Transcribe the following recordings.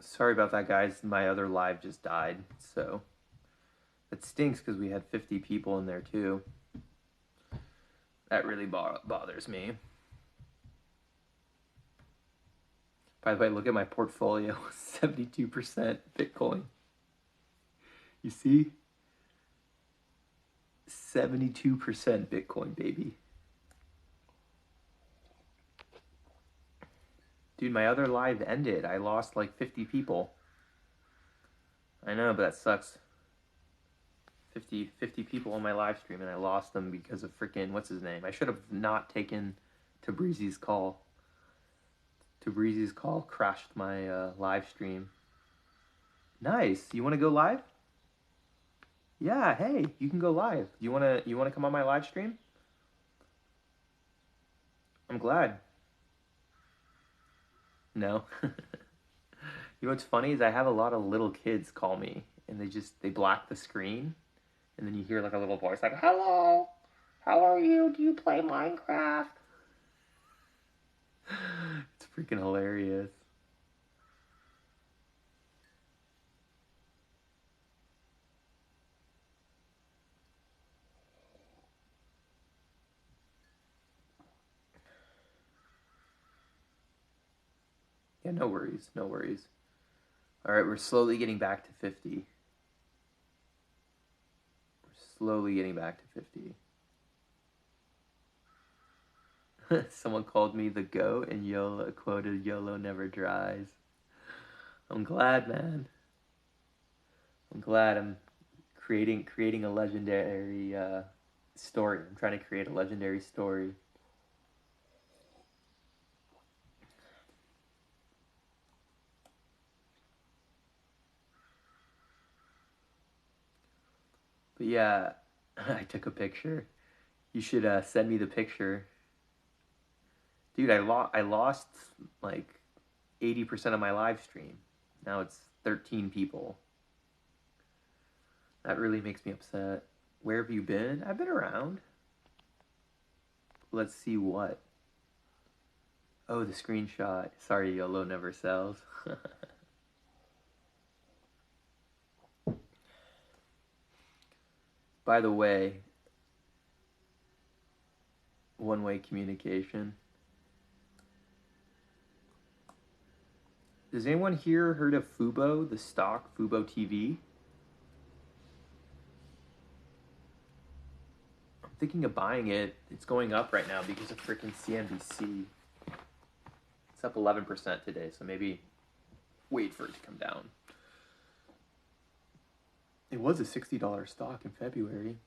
Sorry about that, guys. My other live just died, so it stinks because we had 50 people in there too. That really bothers me. By the way, look at my portfolio. 72% Bitcoin. You see? 72% Bitcoin, baby. Dude, my other live ended. I lost like 50 people. I know, but that sucks. 50 people on my live stream, and I lost them because of freaking, what's his name? I should have not taken Tabrizi's call. Tabrizi's call crashed my live stream. Nice. You want to go live? Yeah, hey, you can go live. You wanna come on my live stream? I'm glad. No. You know what's funny is I have a lot of little kids call me, and they black the screen, and then you hear like a little voice like, "Hello, how are you? Do you play Minecraft?" It's freaking hilarious. Yeah, no worries, no worries. All right, we're slowly getting back to 50. We're slowly getting back to 50. Someone called me the GOAT and YOLO quoted YOLO never dries. I'm glad, man. I'm glad I'm creating a legendary story. I'm trying to create a legendary story. But yeah, I took a picture. You should send me the picture. Dude, I lost like 80% of my live stream. Now it's 13 people. That really makes me upset. Where have you been? I've been around. Let's see what. Oh, the screenshot. Sorry, YOLO never sells. By the way, one-way communication. Does anyone here heard of Fubo, the stock Fubo TV? I'm thinking of buying it. It's going up right now because of freaking CNBC. It's up 11% today, so maybe wait for it to come down. It was a $60 stock in February.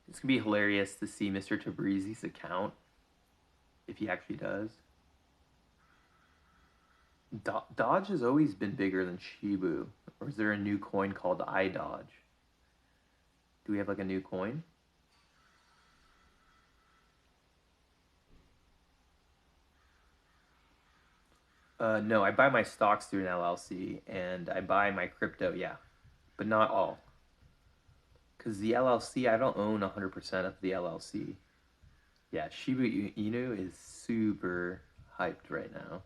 It's gonna be hilarious to see Mr. Tabrizi's account, if he actually does. Dodge has always been bigger than Shibu. Or is there a new coin called iDodge? Do we have like a new coin? No, I buy my stocks through an LLC, and I buy my crypto, yeah, but not all. Because the LLC, I don't own 100% of the LLC. Yeah, Shiba Inu is super hyped right now.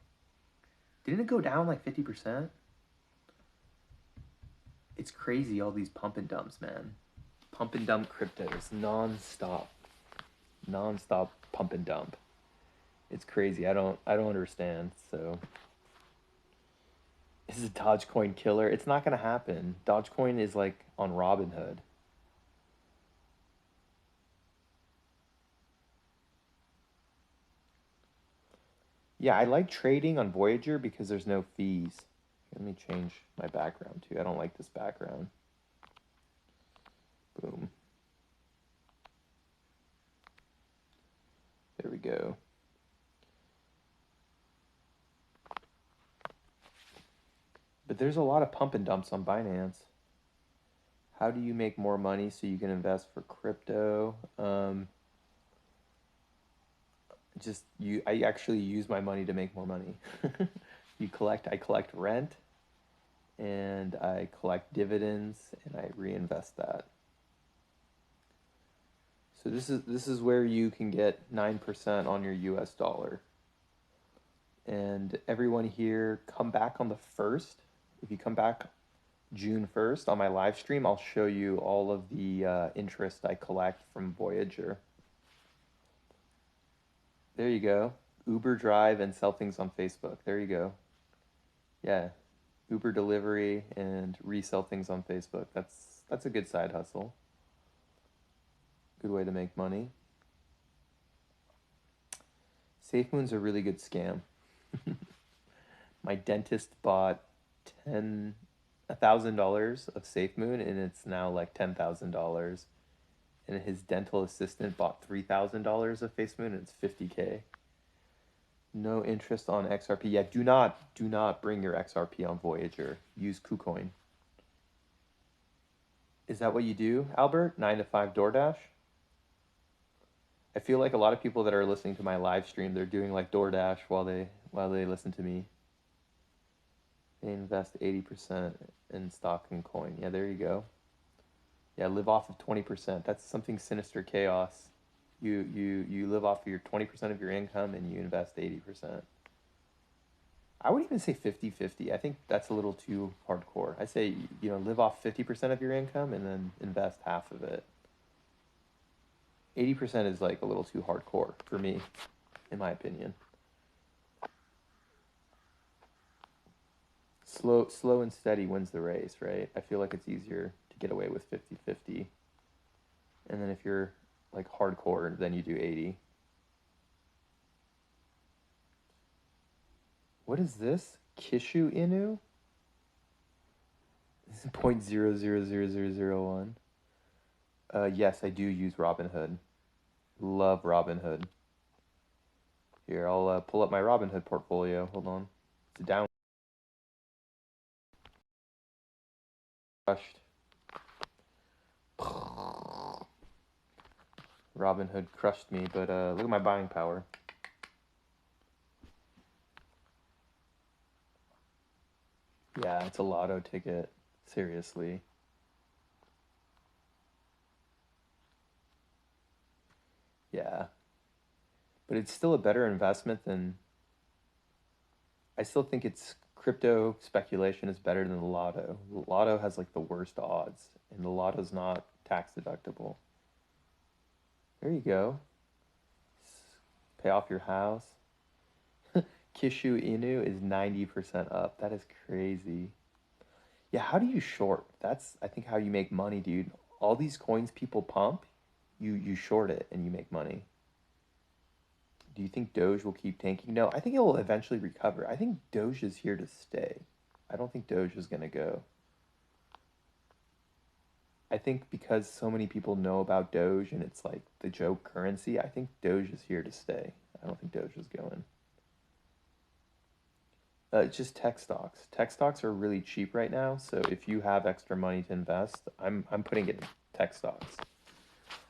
Didn't it go down like 50%? It's crazy, all these pump and dumps, man. Pump and dump cryptos, non-stop. Non-stop pump and dump. It's crazy. I don't understand, so... This is a Dogecoin killer. It's not gonna happen. Dogecoin is like on Robinhood. Yeah, I like trading on Voyager because there's no fees. Let me change my background too. I don't like this background. Boom. There we go. But there's a lot of pump and dumps on Binance. How do you make more money so you can invest for crypto? I actually use my money to make more money. I collect rent, and I collect dividends, and I reinvest that. So this is where you can get 9% on your US dollar. And everyone here, come back on the 1st. If you come back June 1st on my live stream, I'll show you all of the interest I collect from Voyager. There you go. Uber drive and sell things on Facebook. There you go. Yeah. Uber delivery and resell things on Facebook. That's a good side hustle. Good way to make money. SafeMoon's a really good scam. My dentist bought $1,000 of SafeMoon, and it's now like $10,000. And his dental assistant bought $3,000 of SafeMoon, and it's $50K. No interest on XRP. Yeah, do not bring your XRP on Voyager. Use KuCoin. Is that what you do, Albert? 9 to 5 DoorDash? I feel like a lot of people that are listening to my live stream, they're doing like DoorDash while they listen to me. They invest 80% in stock and coin. Yeah, there you go. Yeah, live off of 20%. That's something sinister chaos. You live off of your 20% of your income and you invest 80%. I would even say 50-50. I think that's a little too hardcore. I say, live off 50% of your income and then invest half of it. 80% is like a little too hardcore for me, in my opinion. Slow and steady wins the race, right? I feel like it's easier to get away with 50-50. And then if you're like hardcore, then you do 80. What is this? Kishu Inu? This is 0.000001. Yes, I do use Robinhood. Love Robinhood. Here, I'll pull up my Robinhood portfolio. Hold on. It's down. Crushed. Robinhood crushed me, but look at my buying power. Yeah, it's a lotto ticket. Seriously. Yeah. But it's still a better investment than... I still think it's crypto speculation is better than the lotto. The lotto has like the worst odds, and the lotto's not tax deductible. There you go. Pay off your house. Kishu Inu is 90% up. That is crazy. Yeah, how do you short? That's, I think, how you make money, dude. All these coins people pump, you short it and you make money. Do you think Doge will keep tanking? No, I think it will eventually recover. I think Doge is here to stay. I don't think Doge is going to go. I think because so many people know about Doge and it's like the joke currency, I think Doge is here to stay. I don't think Doge is going. It's just tech stocks. Tech stocks are really cheap right now, so if you have extra money to invest, I'm putting it in tech stocks.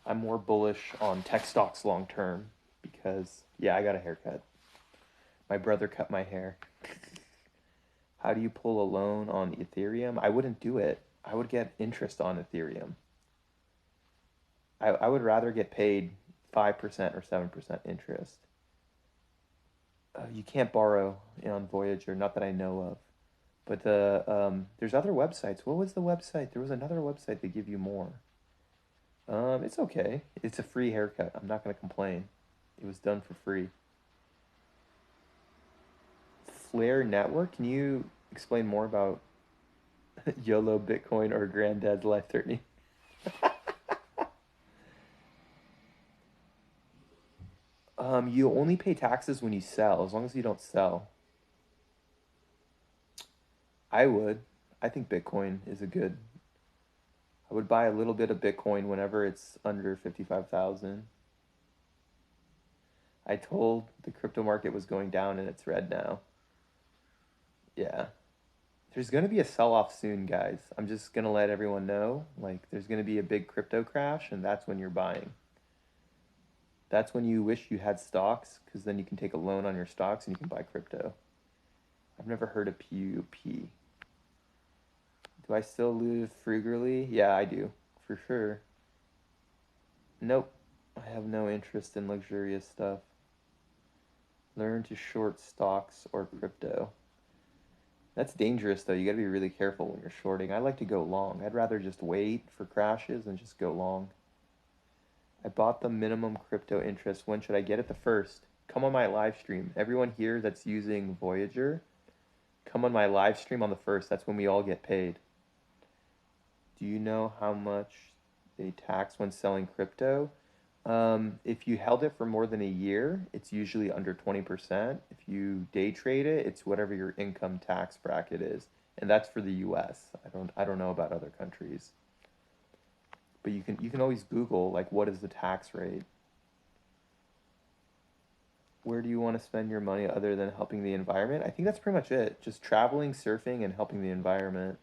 I'm more bullish on tech stocks long term because, yeah, I got a haircut. My brother cut my hair. How do you pull a loan on Ethereum? I wouldn't do it. I would get interest on Ethereum. I would rather get paid 5% or 7% interest. You can't borrow on Voyager, not that I know of. But there's other websites. What was the website? There was another website that give you more. It's okay. It's a free haircut. I'm not going to complain. It was done for free. Flare Network? Can you explain more about YOLO Bitcoin or Granddad's Life 30? You only pay taxes when you sell, as long as you don't sell. I would. I think Bitcoin is a good... I would buy a little bit of Bitcoin whenever it's under 55,000. I told the crypto market was going down and it's red now. Yeah. There's going to be a sell-off soon, guys. I'm just going to let everyone know. Like, there's going to be a big crypto crash, and that's when you're buying. That's when you wish you had stocks, because then you can take a loan on your stocks and you can buy crypto. I've never heard of PUP. Do I still live frugally? Yeah, I do, for sure. Nope. I have no interest in luxurious stuff. Learn to short stocks or crypto. That's dangerous though. You got to be really careful when you're shorting. I like to go long. I'd rather just wait for crashes and just go long. I bought the minimum crypto interest. When should I get it? The first. Come on my live stream. Everyone here that's using Voyager, come on my live stream on the first. That's when we all get paid. Do you know how much they tax when selling crypto? If you held it for more than a year, it's usually under 20%. If you day trade it, it's whatever your income tax bracket is. And that's for the US. I don't know about other countries. But you can always Google like what is the tax rate? Where do you want to spend your money other than helping the environment? I think that's pretty much it. Just traveling, surfing, and helping the environment.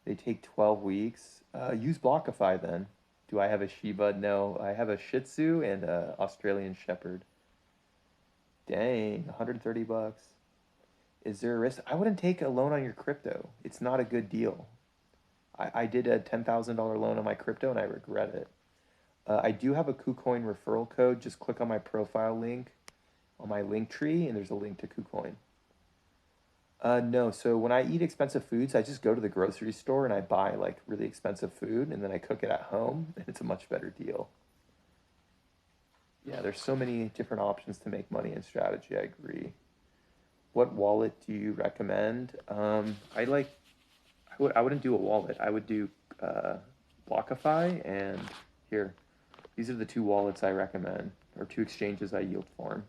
They take 12 weeks. Use Blockify then. Do I have a Shiba? No, I have a Shih Tzu and a Australian Shepherd. Dang, 130 bucks. Is there a risk? I wouldn't take a loan on your crypto. It's not a good deal. I did a $10,000 loan on my crypto and I regret it. I do have a KuCoin referral code. Just click on my profile link on my link tree and there's a link to KuCoin. No, so when I eat expensive foods, I just go to the grocery store and I buy like really expensive food and then I cook it at home and it's a much better deal. Yeah, there's so many different options to make money in strategy. I agree. What wallet do you recommend? I wouldn't do a wallet. I would do Blockify and here. These are the two wallets I recommend, or two exchanges I yield farm.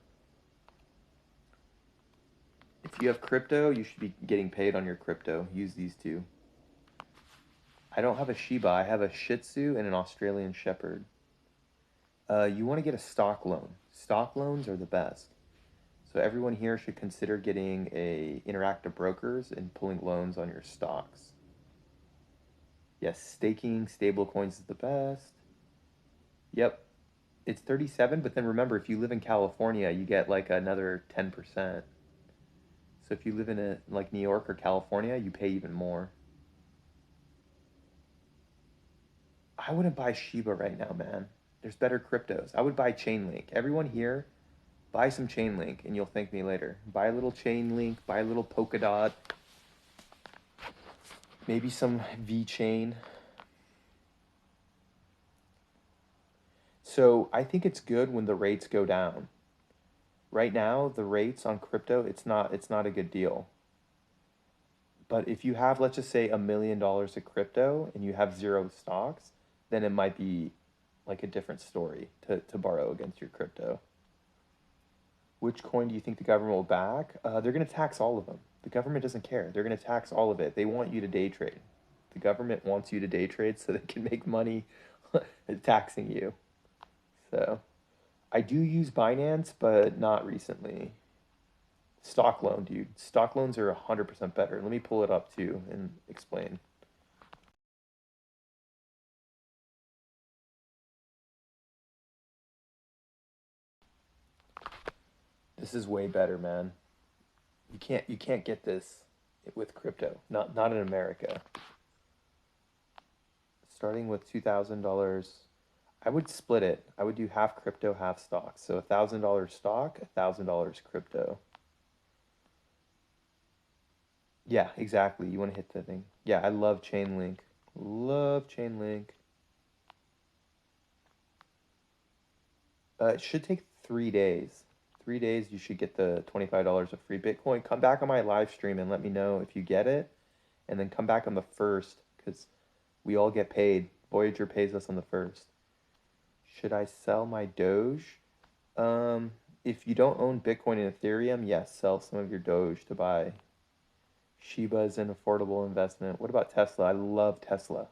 If you have crypto, you should be getting paid on your crypto. Use these two. I don't have a Shiba. I have a Shih Tzu and an Australian Shepherd. You want to get a stock loan. Stock loans are the best. So everyone here should consider getting a Interactive Brokers and pulling loans on your stocks. Yes, staking stablecoins is the best. Yep, it's 37, but then remember, if you live in California, you get like another 10%. So if you live in like New York or California, you pay even more. I wouldn't buy Shiba right now, man. There's better cryptos. I would buy Chainlink. Everyone here, buy some Chainlink and you'll thank me later. Buy a little Chainlink, buy a little Polkadot, maybe some VeChain. So I think it's good when the rates go down. Right now, the rates on crypto, it's not a good deal. But if you have, let's just say, $1 million of crypto and you have zero stocks, then it might be like a different story to borrow against your crypto. Which coin do you think the government will back? They're going to tax all of them. The government doesn't care. They're going to tax all of it. They want you to day trade. The government wants you to day trade so they can make money taxing you. So I do use Binance, but not recently. Stock loan, dude. Stock loans are 100% better. Let me pull it up too and explain. This is way better, man. You can't get this with crypto. Not in America. Starting with $2,000, I would split it. I would do half crypto, half stock. So $1,000 stock, $1,000 crypto. Yeah, exactly. You want to hit the thing. Yeah, I love Chainlink. Love Chainlink. It should take 3 days. 3 days, you should get the $25 of free Bitcoin. Come back on my live stream and let me know if you get it. And then come back on the first, because we all get paid. Voyager pays us on the first. Should I sell my Doge? If you don't own Bitcoin and Ethereum, yes, sell some of your Doge to buy. Shiba is an affordable investment. What about Tesla? I love Tesla.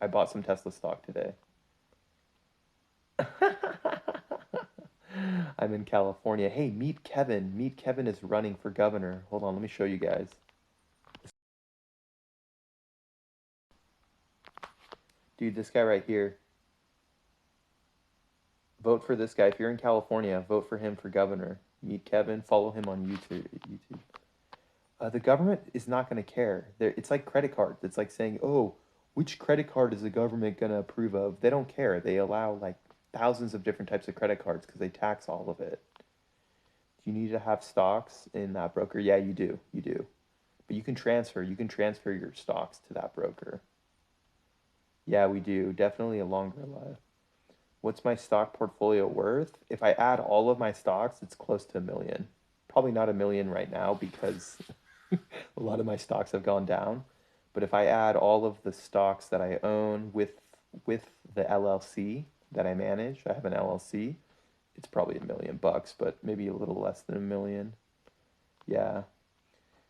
I bought some Tesla stock today. I'm in California. Hey, meet Kevin. Meet Kevin is running for governor. Hold on, let me show you guys. Dude, this guy right here. Vote for this guy. If you're in California, vote for him for governor. Meet Kevin. Follow him on YouTube. The government is not going to care. It's like credit cards. It's like saying, oh, which credit card is the government going to approve of? They don't care. They allow like thousands of different types of credit cards because they tax all of it. Do you need to have stocks in that broker? Yeah, you do. You do. But you can transfer. You can transfer your stocks to that broker. Yeah, we do. Definitely a longer life. What's my stock portfolio worth? If I add all of my stocks, it's close to a million. Probably not a million right now because a lot of my stocks have gone down. But if I add all of the stocks that I own with the LLC that I manage, I have an LLC, it's probably $1 million, but maybe a little less than a million. Yeah.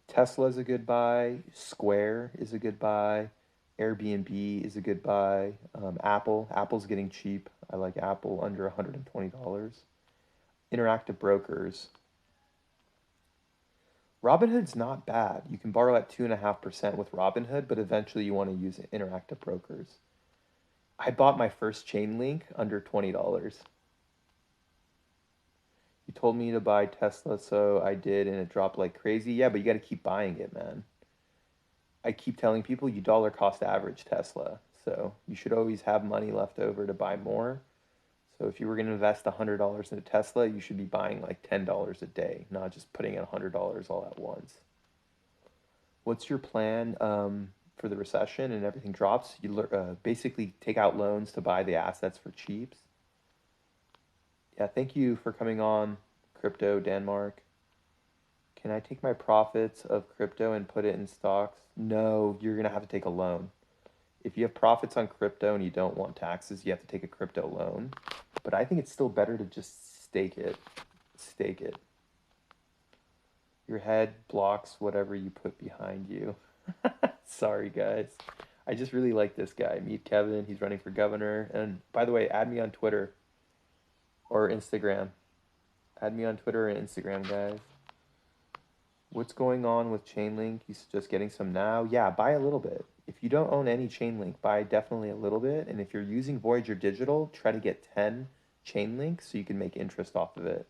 Tesla's a good buy. Square is a good buy. Airbnb is a good buy. Apple's getting cheap. I like Apple under $120. Interactive brokers. Robinhood's not bad. You can borrow at 2.5% with Robinhood, but eventually you want to use interactive brokers. I bought my first chain link under $20. You told me to buy Tesla, so I did, and it dropped like crazy. Yeah, but you got to keep buying it, man. I keep telling people you dollar cost average Tesla. So you should always have money left over to buy more. So if you were going to invest $100 in a Tesla, you should be buying like $10 a day, not just putting in $100 all at once. What's your plan for the recession and everything drops? You basically take out loans to buy the assets for cheaps. Yeah, thank you for coming on, Crypto Denmark. Can I take my profits of crypto and put it in stocks? No, you're gonna have to take a loan. If you have profits on crypto and you don't want taxes, you have to take a crypto loan. But I think it's still better to just stake it. Stake it. Your head blocks whatever you put behind you. Sorry, guys. I just really like this guy. Meet Kevin. He's running for governor. And by the way, add me on Twitter or Instagram. Add me on Twitter and Instagram, guys. What's going on with Chainlink? He's just getting some now. Yeah, buy a little bit. If you don't own any Chainlink, buy definitely a little bit. And if you're using Voyager Digital, try to get 10 Chainlink so you can make interest off of it.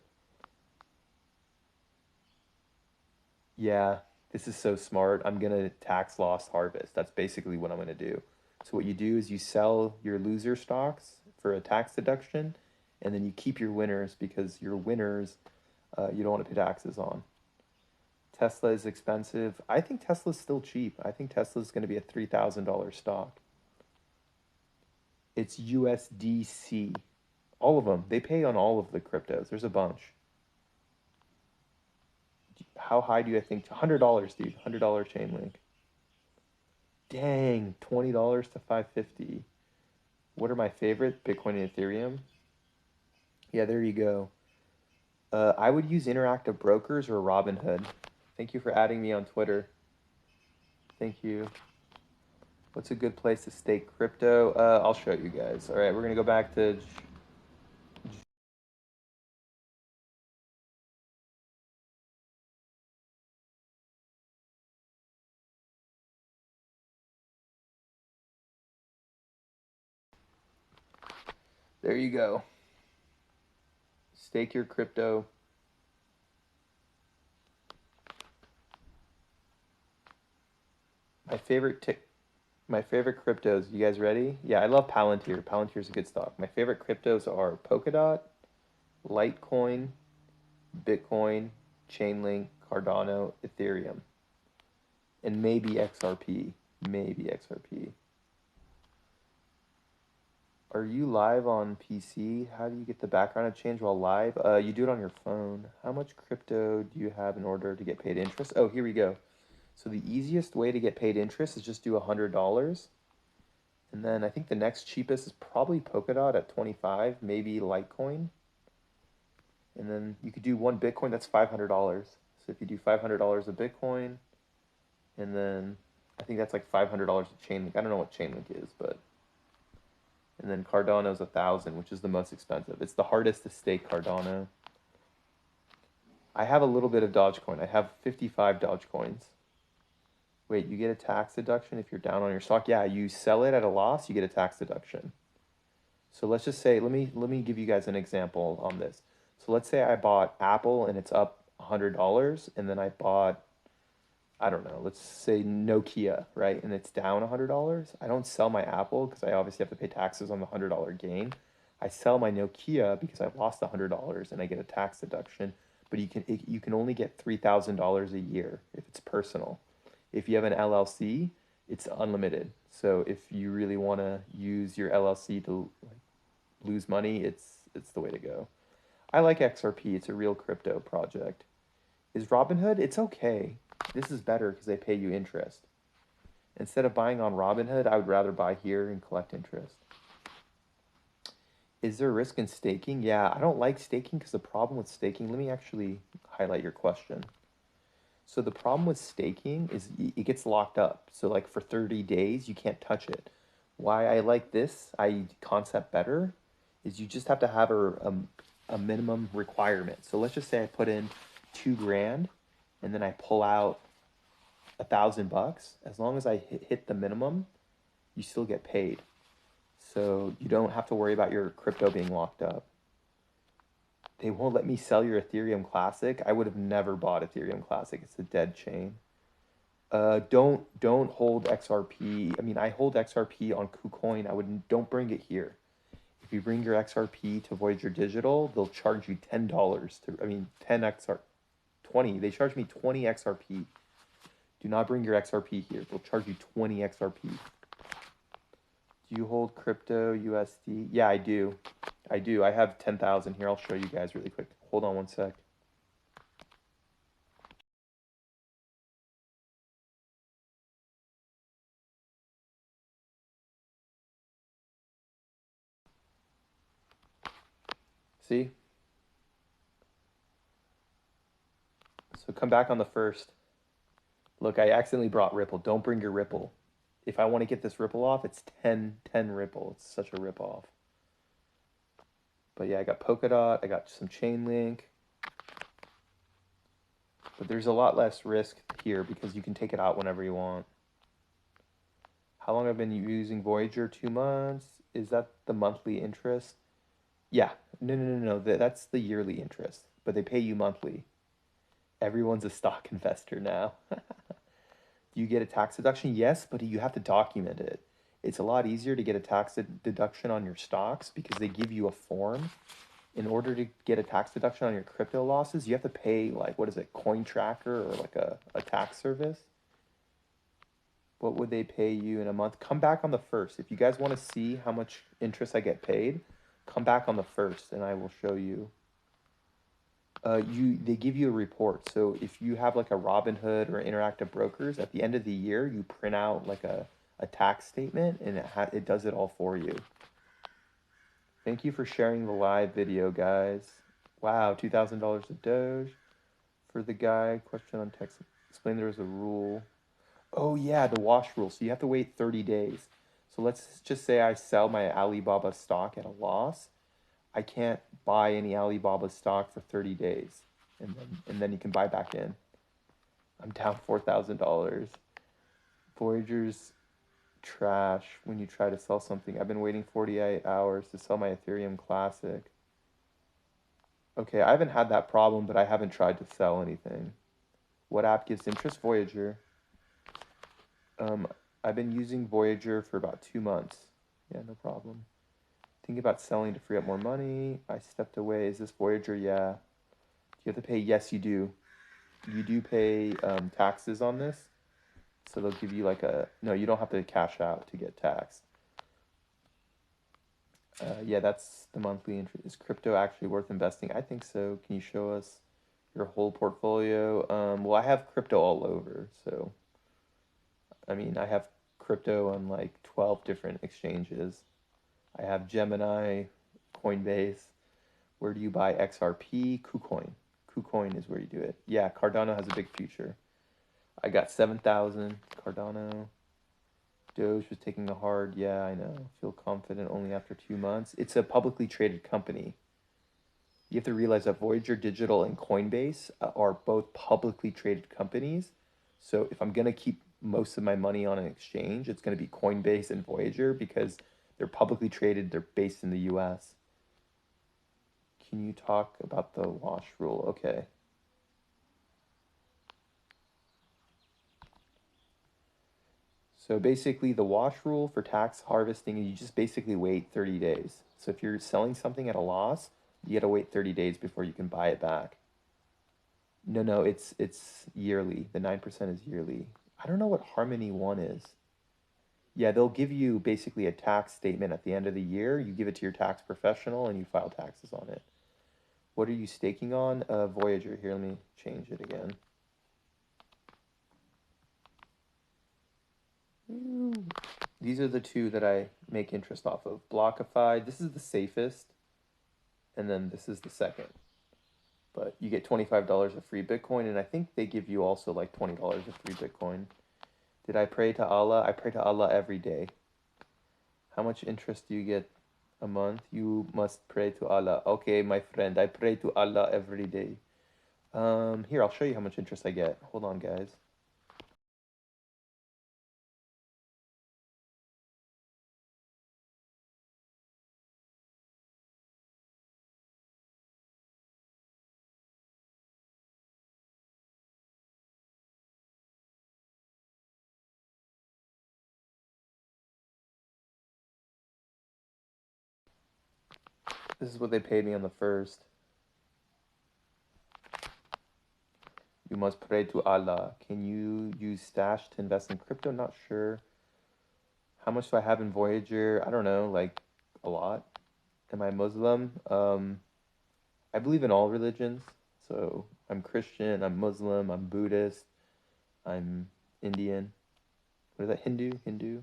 Yeah, this is so smart. I'm gonna tax loss harvest. That's basically what I'm gonna do. So what you do is you sell your loser stocks for a tax deduction, and then you keep your winners because your winners you don't want to pay taxes on. Tesla is expensive. I think Tesla's still cheap. I think Tesla's going to be a $3,000 stock. It's USDC. All of them. They pay on all of the cryptos. There's a bunch. How high do you think? $100, dude. $100 chain link. Dang, $20 to 550. What are my favorite? Bitcoin and Ethereum. Yeah, there you go. I would use Interactive Brokers or Robinhood. Thank you for adding me on Twitter. Thank you. What's a good place to stake crypto? I'll show you guys. All right, we're gonna go back to. There you go. Stake your crypto. My favorite tick. My favorite cryptos. You guys ready? Yeah, I love Palantir. Palantir's a good stock. My favorite cryptos are Polkadot, Litecoin, Bitcoin, Chainlink, Cardano, Ethereum, and maybe XRP. Maybe XRP. Are you live on PC? How do you get the background to change while live? You do it on your phone. How much crypto do you have in order to get paid interest? Oh, here we go. So the easiest way to get paid interest is just do $100. And then I think the next cheapest is probably Polkadot at 25, maybe Litecoin. And then you could do one Bitcoin, that's $500. So if you do $500 of Bitcoin, and then I think that's like $500 of Chainlink. I don't know what Chainlink is, but and then Cardano's 1,000, which is the most expensive. It's the hardest to stake Cardano. I have a little bit of Dogecoin. I have 55 Dogecoins. Wait, you get a tax deduction if you're down on your stock? Yeah, you sell it at a loss, you get a tax deduction. So let's just say, let me give you guys an example on this. So let's say I bought Apple and it's up $100, and then I bought I don't know, let's say Nokia, right? And it's down $100. I don't sell my Apple because I obviously have to pay taxes on the $100 gain. I sell my Nokia because I lost $100 and I get a tax deduction. But you can only get $3,000 a year if it's personal. If you have an LLC, it's unlimited. So if you really want to use your LLC to like lose money, it's the way to go. I like XRP. It's a real crypto project. Is Robinhood? It's okay. This is better because they pay you interest. Instead of buying on Robinhood, I would rather buy here and collect interest. Is there a risk in staking? Yeah, I don't like staking because the problem with staking, let me actually highlight your question. So the problem with staking is it gets locked up. So like for 30 days, you can't touch it. Why I like this concept better is you just have to have a minimum requirement. So let's just say I put in 2 grand and then I pull out $1,000. As long as I hit the minimum, you still get paid. So you don't have to worry about your crypto being locked up. They won't let me sell your Ethereum Classic. I would have never bought Ethereum Classic. It's a dead chain. Don't hold XRP. I mean, I hold XRP on KuCoin. Don't bring it here. If you bring your XRP to Voyager Digital, they'll charge you $10 to. I mean, 20. They charge me 20 XRP. Do not bring your XRP here. They'll charge you 20 XRP. Do you hold crypto USD? Yeah, I do. I do. I have 10,000 here. I'll show you guys really quick. Hold on one sec. See? So come back on the first. Look, I accidentally brought Ripple. Don't bring your Ripple. If I want to get this Ripple off, it's 10 Ripple. It's such a rip off. But yeah, I got Polkadot. I got some Chainlink. But there's a lot less risk here because you can take it out whenever you want. How long I've been using Voyager? 2 months. Is that the monthly interest? Yeah. No. That's the yearly interest. But they pay you monthly. Everyone's a stock investor now. Do you get a tax deduction? Yes, but you have to document it. It's a lot easier to get a tax deduction on your stocks because they give you a form. In order to get a tax deduction on your crypto losses, you have to pay like, what is it, Coin Tracker or like a tax service? What would they pay you in a month? Come back on the first. If you guys want to see how much interest I get paid, come back on the first and I will show you. They give you a report. So if you have like a Robinhood or Interactive Brokers, at the end of the year, you print out like a tax statement and it does it all for you. Thank you for sharing the live video, guys. Wow, $2,000 of Doge for the guy. Question on text. Explain there was a rule. Oh yeah, the wash rule. So you have to wait 30 days. So let's just say I sell my Alibaba stock at a loss. I can't buy any Alibaba stock for 30 days. And then you can buy back in. I'm down $4,000. Voyager's trash when you try to sell something. I've been waiting 48 hours to sell my Ethereum Classic. Okay, I haven't had that problem, but I haven't tried to sell anything. What app gives interest? Voyager. I've been using Voyager for about 2 months. Yeah, no problem. Thinking about selling to free up more money. I stepped away. Is this Voyager? Yeah. Do you have to pay? Yes, you do. You do pay taxes on this. So they'll give you like no, you don't have to cash out to get taxed. Yeah, that's the monthly interest. Is crypto actually worth investing? I think so. Can you show us your whole portfolio? Well, I have crypto all over. So, I mean, I have crypto on like 12 different exchanges. I have Gemini, Coinbase. Where do you buy XRP? KuCoin. KuCoin is where you do it. Yeah, Cardano has a big future. I got 7,000 Cardano. Doge was taking a hard, yeah, I know. Feel confident only after 2 months. It's a publicly traded company. You have to realize that Voyager Digital and Coinbase are both publicly traded companies. So if I'm going to keep most of my money on an exchange, it's going to be Coinbase and Voyager because they're publicly traded, they're based in the US. Can you talk about the wash rule? Okay. So basically, the wash rule for tax harvesting is you just basically wait 30 days. So if you're selling something at a loss, you gotta wait 30 days before you can buy it back. No, no, it's yearly. The 9% is yearly. I don't know what Harmony One is. Yeah, they'll give you basically a tax statement at the end of the year. You give it to your tax professional and you file taxes on it. What are you staking on? Voyager. Here, let me change it again. Ooh. These are the two that I make interest off of. Blockify, this is the safest, and then this is the second. But you get $25 of free Bitcoin, and I think they give you also like $20 of free Bitcoin. Did I pray to Allah? I pray to Allah every day. How much interest do you get a month? You must pray to Allah. Okay, my friend, I pray to Allah every day. Here, I'll show you how much interest I get. Hold on, guys. This is what they paid me on the first. You must pray to Allah. Can you use Stash to invest in crypto? Not sure. How much do I have in Voyager? I don't know, like a lot. Am I Muslim? I believe in all religions. So I'm Christian, I'm Muslim, I'm Buddhist, I'm Indian. What is that? Hindu?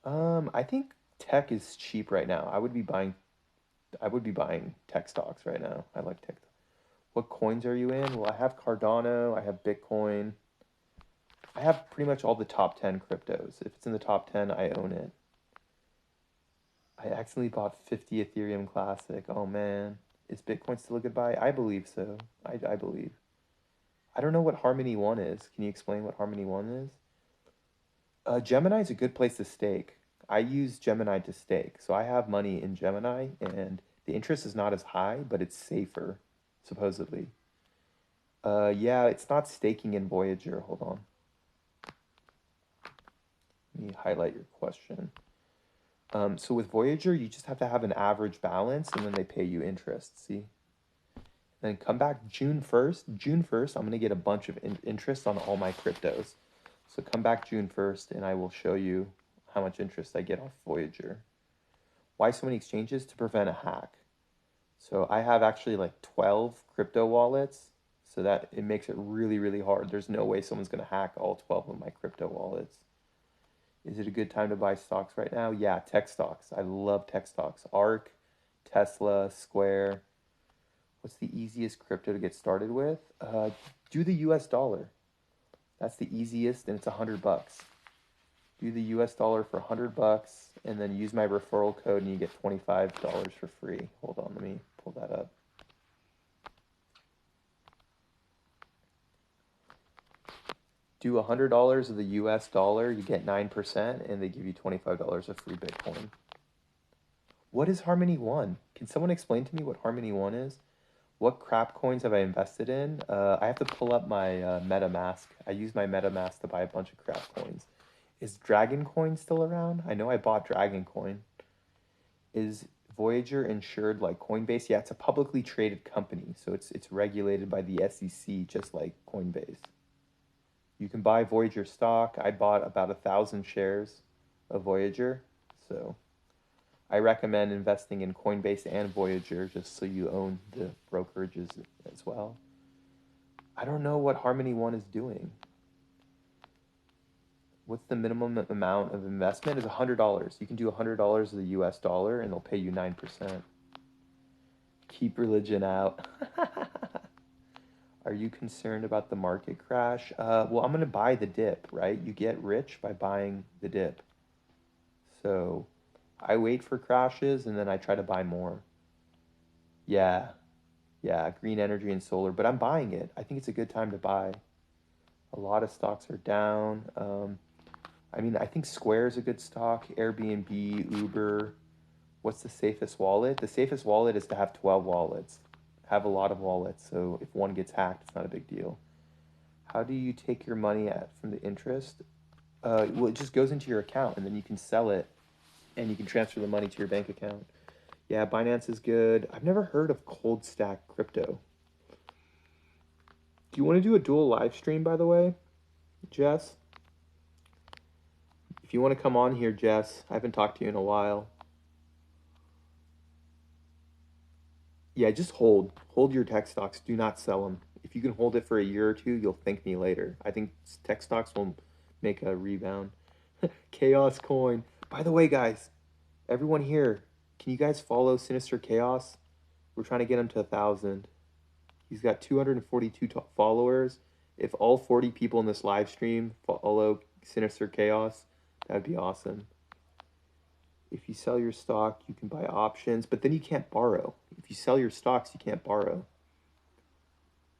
I think tech is cheap right now. I would be buying tech stocks right now. I like tech. What coins are you in? Well, I have Cardano, I have Bitcoin. I have pretty much all the top 10 cryptos. If it's in the top 10, I own it. I accidentally bought 50 Ethereum Classic. Oh man. Is Bitcoin still a good buy? I believe so. I believe. I don't know what Harmony One is. Can you explain what Harmony One is? Gemini is a good place to stake. I use Gemini to stake. So I have money in Gemini and the interest is not as high, but it's safer, supposedly. Yeah, it's not staking in Voyager. Hold on. Let me highlight your question. So with Voyager, you just have to have an average balance and then they pay you interest. See? Then come back June 1st. June 1st, I'm going to get a bunch of interest on all my cryptos. So come back June 1st and I will show you how much interest I get off Voyager. Why so many exchanges? To prevent a hack. So I have actually like 12 crypto wallets so that it makes it really, really hard. There's no way someone's going to hack all 12 of my crypto wallets. Is it a good time to buy stocks right now? Yeah, tech stocks. I love tech stocks. ARK, Tesla, Square. What's the easiest crypto to get started with? Do the US dollar. That's the easiest and it's $100. Do the US dollar for $100 and then use my referral code and you get $25 for free. Hold on, let me pull that up. Do $100 of the US dollar, you get 9% and they give you $25 of free Bitcoin. What is Harmony One? Can someone explain to me what Harmony One is? What crap coins have I invested in? I have to pull up my MetaMask. I use my MetaMask to buy a bunch of crap coins. Is Dragon Coin still around? I know I bought Dragon Coin. Is Voyager insured like Coinbase? Yeah, it's a publicly traded company, so it's regulated by the SEC just like Coinbase. You can buy Voyager stock. I bought about 1,000 shares of Voyager, so I recommend investing in Coinbase and Voyager just so you own the brokerages as well. I don't know what Harmony One is doing. What's the minimum amount of investment? Is $100. You can do $100 of the US dollar and they'll pay you 9%. Keep religion out. Are you concerned about the market crash? Well, I'm going to buy the dip, right? You get rich by buying the dip. So I wait for crashes and then I try to buy more. Yeah, yeah, green energy and solar, but I'm buying it. I think it's a good time to buy. A lot of stocks are down. I mean, I think Square is a good stock, Airbnb, Uber. What's the safest wallet? The safest wallet is to have 12 wallets. Have a lot of wallets, so if one gets hacked, it's not a big deal. How do you take your money from the interest Well, it just goes into your account, and then you can sell it, and you can transfer the money to your bank account. Yeah, Binance is good. I've never heard of Cold Stack Crypto. Do you want to do a dual live stream, by the way, Jess? If you want to come on here, Jess, I haven't talked to you in a while. Yeah, just hold. Hold your tech stocks. Do not sell them. If you can hold it for a year or two, you'll thank me later. I think tech stocks will make a rebound. Chaos Coin. By the way, guys, everyone here, can you guys follow Sinister Chaos? We're trying to get him to 1,000. He's got 242 followers. If all 40 people in this live stream follow Sinister Chaos, that would be awesome. If you sell your stock, you can buy options, but then you can't borrow. If you sell your stocks, you can't borrow.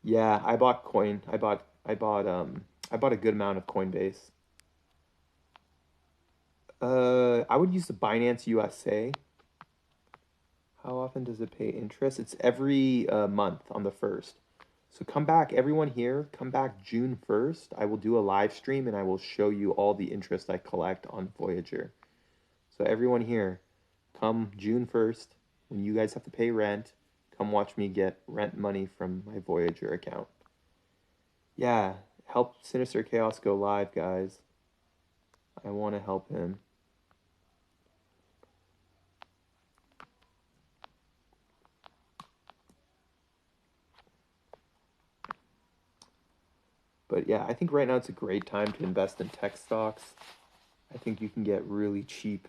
Yeah, I bought coin. I bought a good amount of Coinbase. I would use the Binance USA. How often does it pay interest? It's every month on the 1st. So come back, everyone here, come back June 1st. I will do a live stream and I will show you all the interest I collect on Voyager. So everyone here, come June 1st, when you guys have to pay rent, come watch me get rent money from my Voyager account. Yeah, help Sinister Chaos go live, guys. I want to help him. But yeah, I think right now it's a great time to invest in tech stocks. I think you can get really cheap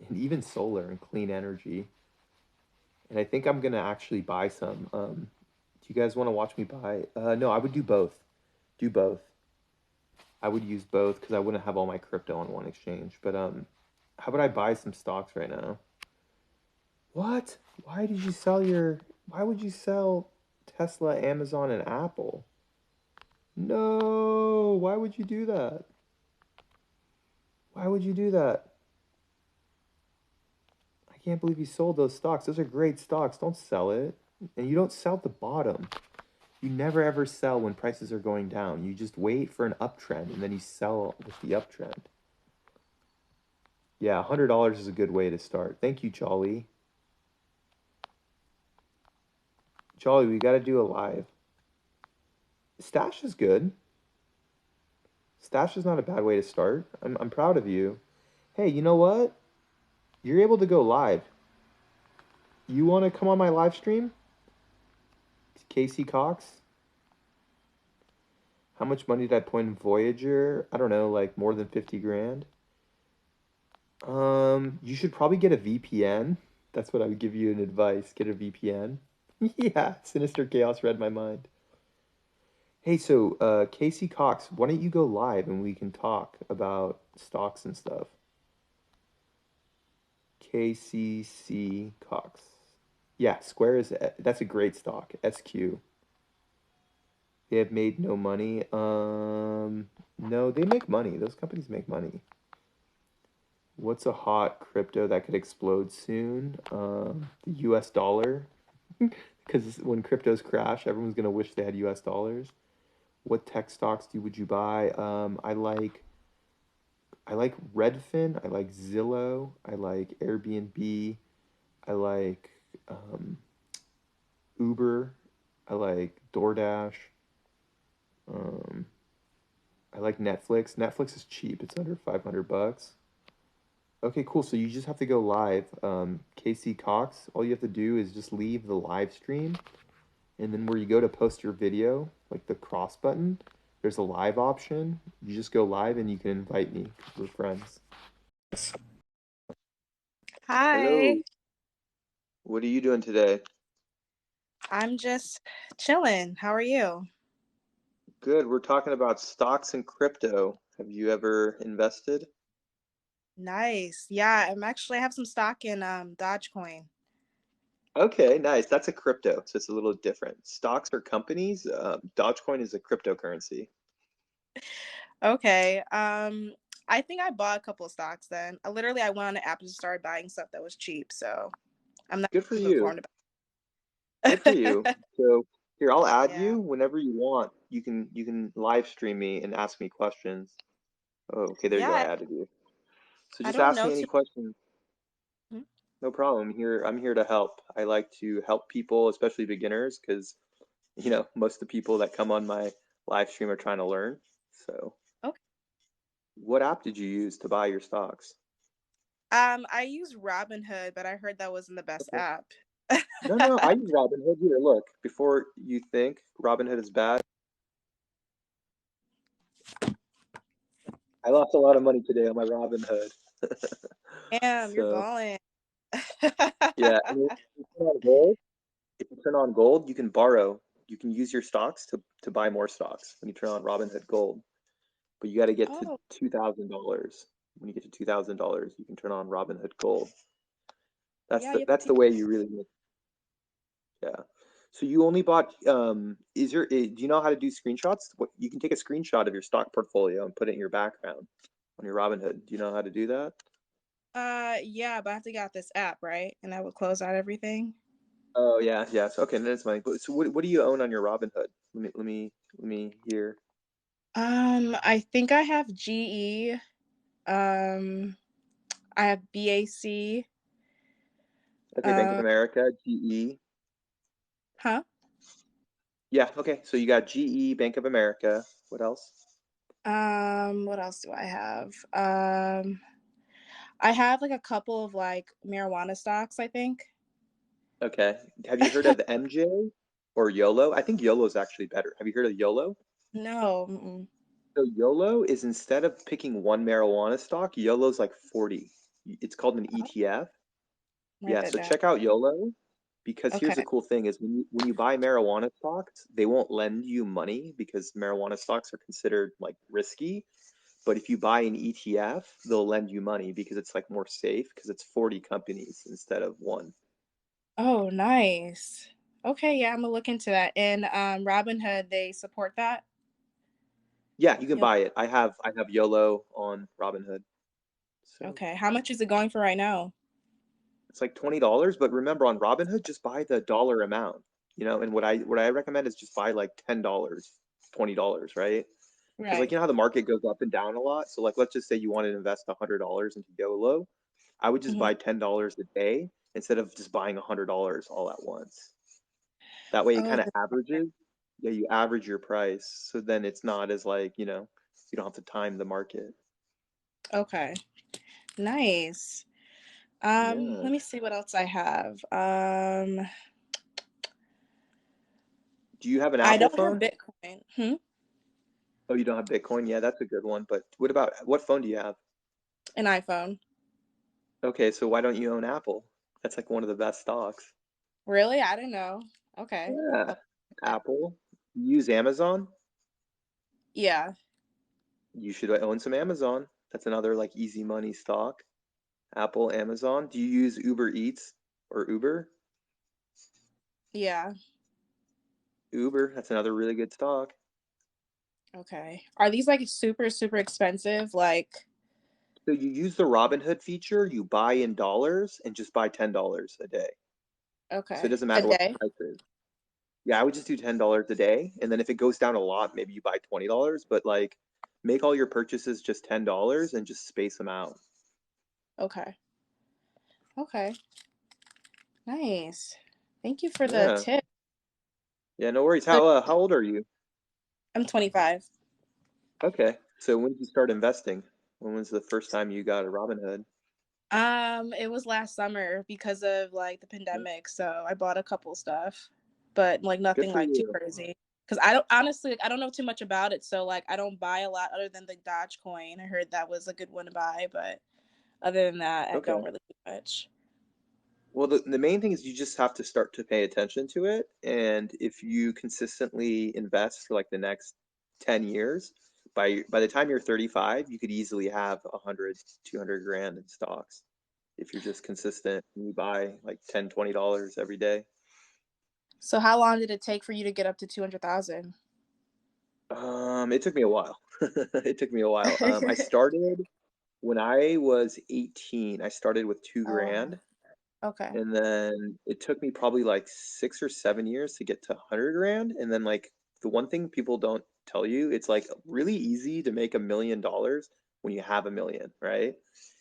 and even solar and clean energy. And I think I'm gonna actually buy some. Do you guys want to watch me buy? No, I would do both. Do both. I would use both because I wouldn't have all my crypto on one exchange. But how about I buy some stocks right now? What? Why did you sell your? Why would you sell Tesla, Amazon, and Apple? No, why would you do that? Why would you do that? I can't believe you sold those stocks. Those are great stocks. Don't sell it. And you don't sell at the bottom. You never ever sell when prices are going down. You just wait for an uptrend and then you sell with the uptrend. Yeah, $100 is a good way to start. Thank you, Jolly. Jolly, we got to do a live. Stash is good. Stash is not a bad way to start. I'm proud of you. Hey, you know what? You're able to go live. You want to come on my live stream? Casey Cox? How much money did I put in Voyager? I don't know, like more than 50 grand. You should probably get a VPN. That's what I would give you an advice. Get a VPN. Yeah, Sinister Chaos read my mind. Hey, so Casey Cox, why don't you go live and we can talk about stocks and stuff? KCC Cox. Yeah, Square is that's a great stock. SQ. They have made no money. No, they make money. Those companies make money. What's a hot crypto that could explode soon? The US dollar. Because when cryptos crash, everyone's gonna wish they had US dollars. What tech stocks would you buy? I like Redfin. I like Zillow. I like Airbnb. I like Uber. I like DoorDash. Um, I like Netflix. Netflix is cheap. It's under 500 bucks. Okay, cool. So you just have to go live. KC Cox, all you have to do is just leave the live stream, and then where you go to post your video, like the cross button, there's a live option. You just go live and you can invite me 'cause we're friends. Hi, Hello. What are you doing today? I'm just chilling. How are you? Good. We're talking about stocks and crypto. Have you ever invested? Nice. Yeah, I have some stock in Dogecoin. Okay, nice. That's a crypto, so it's a little different. Stocks are companies. Dogecoin is a cryptocurrency. Okay. I think I bought a couple of stocks then. I went on the app and started buying stuff that was cheap, so I'm not Good for you. informed Good for about you. it. So here, I'll add Yeah. you whenever you want. You can live stream me and ask me questions. Oh, okay, there you Yeah, go. I added you. So I just don't ask know me any too. questions. Hmm? No problem. I'm here to help. I like to help people, especially beginners, because most of the people that come on my live stream are trying to learn. So, Okay. what app did you use to buy your stocks? I use Robinhood, but I heard that wasn't the best Okay. app. No, no, I use Robinhood here. Look, before you think Robinhood is bad, I lost a lot of money today on my Robinhood. Damn, you're So, balling. yeah, I mean, if you turn on gold, you can borrow. You can use your stocks to buy more stocks when you turn on Robinhood Gold. But you got to get to Oh, $2,000. When you get to $2,000, you can turn on Robinhood Gold. That's yeah, the you have to that's the teach. way you really make. Yeah. So you only bought do you know how to do screenshots? What you can take a screenshot of your stock portfolio and put it in your background on your Robinhood. Do you know how to do that? Yeah, but I have to get out this app, right? And that would close out everything. Oh yeah, yeah. So, okay, that's fine. But so what do you own on your Robinhood? Let me hear. I think I have GE. Um, I have BAC. Okay, Bank of Uh, America, GE. huh? Yeah, okay. So you got GE, Bank of America. What else? What else do I have? I have like a couple of like marijuana stocks, I think. Okay. Have you heard of MJ or YOLO? I think YOLO is actually better. Have you heard of YOLO? No. Mm-mm. So YOLO is, instead of picking one marijuana stock, YOLO's like 40. It's called an I'll ETF. write Yeah, that so down. check out YOLO, because here's the Okay. cool thing is when you buy marijuana stocks, they won't lend you money because marijuana stocks are considered like risky. But if you buy an ETF, they'll lend you money because it's like more safe because it's 40 companies instead of one. Oh, nice. Okay, yeah, I'm gonna look into that. And Robinhood, they support that. Yeah, you can Yep. buy it. I have YOLO on Robinhood. So Okay. How much is it going for right now? it's like $20, but remember on Robinhood, just buy the dollar amount. And what I recommend is just buy like $10, $20, right? Because like Right. how the market goes up and down a lot. So like let's just say you want to invest $100 into YOLO. I would just Hmm. buy $10 a day instead of just buying $100 all at once. That way it Oh, kind of averages. Yeah, you average your price. So then it's not as like, you don't have to time the market. okay. Nice. Yeah. Let me see what else I have. Do you have an I Apple don't have phone? Bitcoin. Hmm? Oh, you don't have Bitcoin? Yeah, that's a good one. But what phone do you have? An iPhone. Okay, so why don't you own Apple? That's like one of the best stocks. Really? I didn't know. Okay. Yeah, I'll check it. Apple. You use Amazon? Yeah. You should own some Amazon. That's another like easy money stock. Apple, Amazon. Do you use Uber Eats or Uber? Yeah. Uber, that's another really good stock. Okay. Are these like super, super expensive? Like, So you use the Robinhood feature, you buy in dollars and just buy $10 a day. So it okay. doesn't A matter what day? the price is. Yeah, I would just do $10 a day. And then if it goes down a lot, maybe you buy $20. But like make all your purchases just $10 and just space them out. Okay. Okay. Nice. Thank you for the Yeah. tip. Yeah, no worries. So How old are you? I'm 25. Okay. So when did you start investing? When was the first time you got a Robinhood? It was last summer because of like the Yeah. pandemic, so I bought a couple stuff, but like Good nothing for like too you. crazy. Because I don't honestly, like, I don't know too much about it, so like I don't buy a lot other than the Dogecoin. I heard that was a good one to buy, but other than that, I don't Okay. really do much. Well, the main thing is you just have to start to pay attention to it. And if you consistently invest for like the next 10 years, by the time you're 35, you could easily have 100, 200 grand in stocks if you're just consistent and you buy like $10, $20 every day. So how long did it take for you to get up to 200,000? It took me a while. It took me a while. I started when I was 18. I started with two Oh, grand. okay. And then it took me probably like 6 or 7 years to get to 100 grand. And then, like, the one thing people don't tell you, it's like really easy to make $1 million when you have a million, right?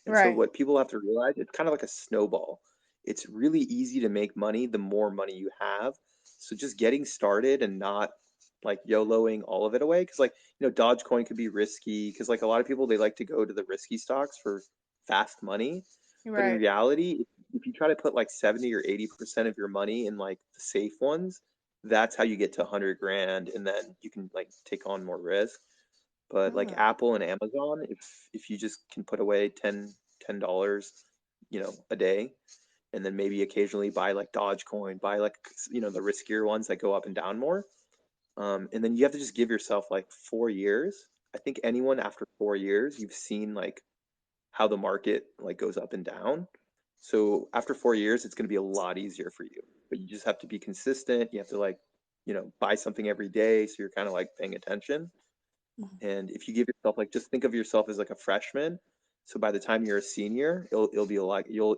And so Right. what people have to realize, it's kind of like a snowball. It's really easy to make money the more money you have. So just getting started and not like YOLOing all of it away. Cause like, Dogecoin could be risky. Cause like a lot of people, they like to go to the risky stocks for fast money. But in Right. reality, if you try to put like 70 or 80% of your money in like the safe ones, that's how you get to 100 grand. And then you can like take on more risk. But like Mm. Apple and Amazon, if you just can put away $10, a day, and then maybe occasionally buy like Dogecoin, buy like the riskier ones that go up and down more. And then you have to just give yourself like 4 years. I think anyone after 4 years, you've seen like how the market like goes up and down. So after 4 years, it's going to be a lot easier for you. But you just have to be consistent. You have to like, buy something every day, so you're kind of like paying attention. And if you give yourself like, just think of yourself as like a freshman. So by the time you're a senior, it'll be like you'll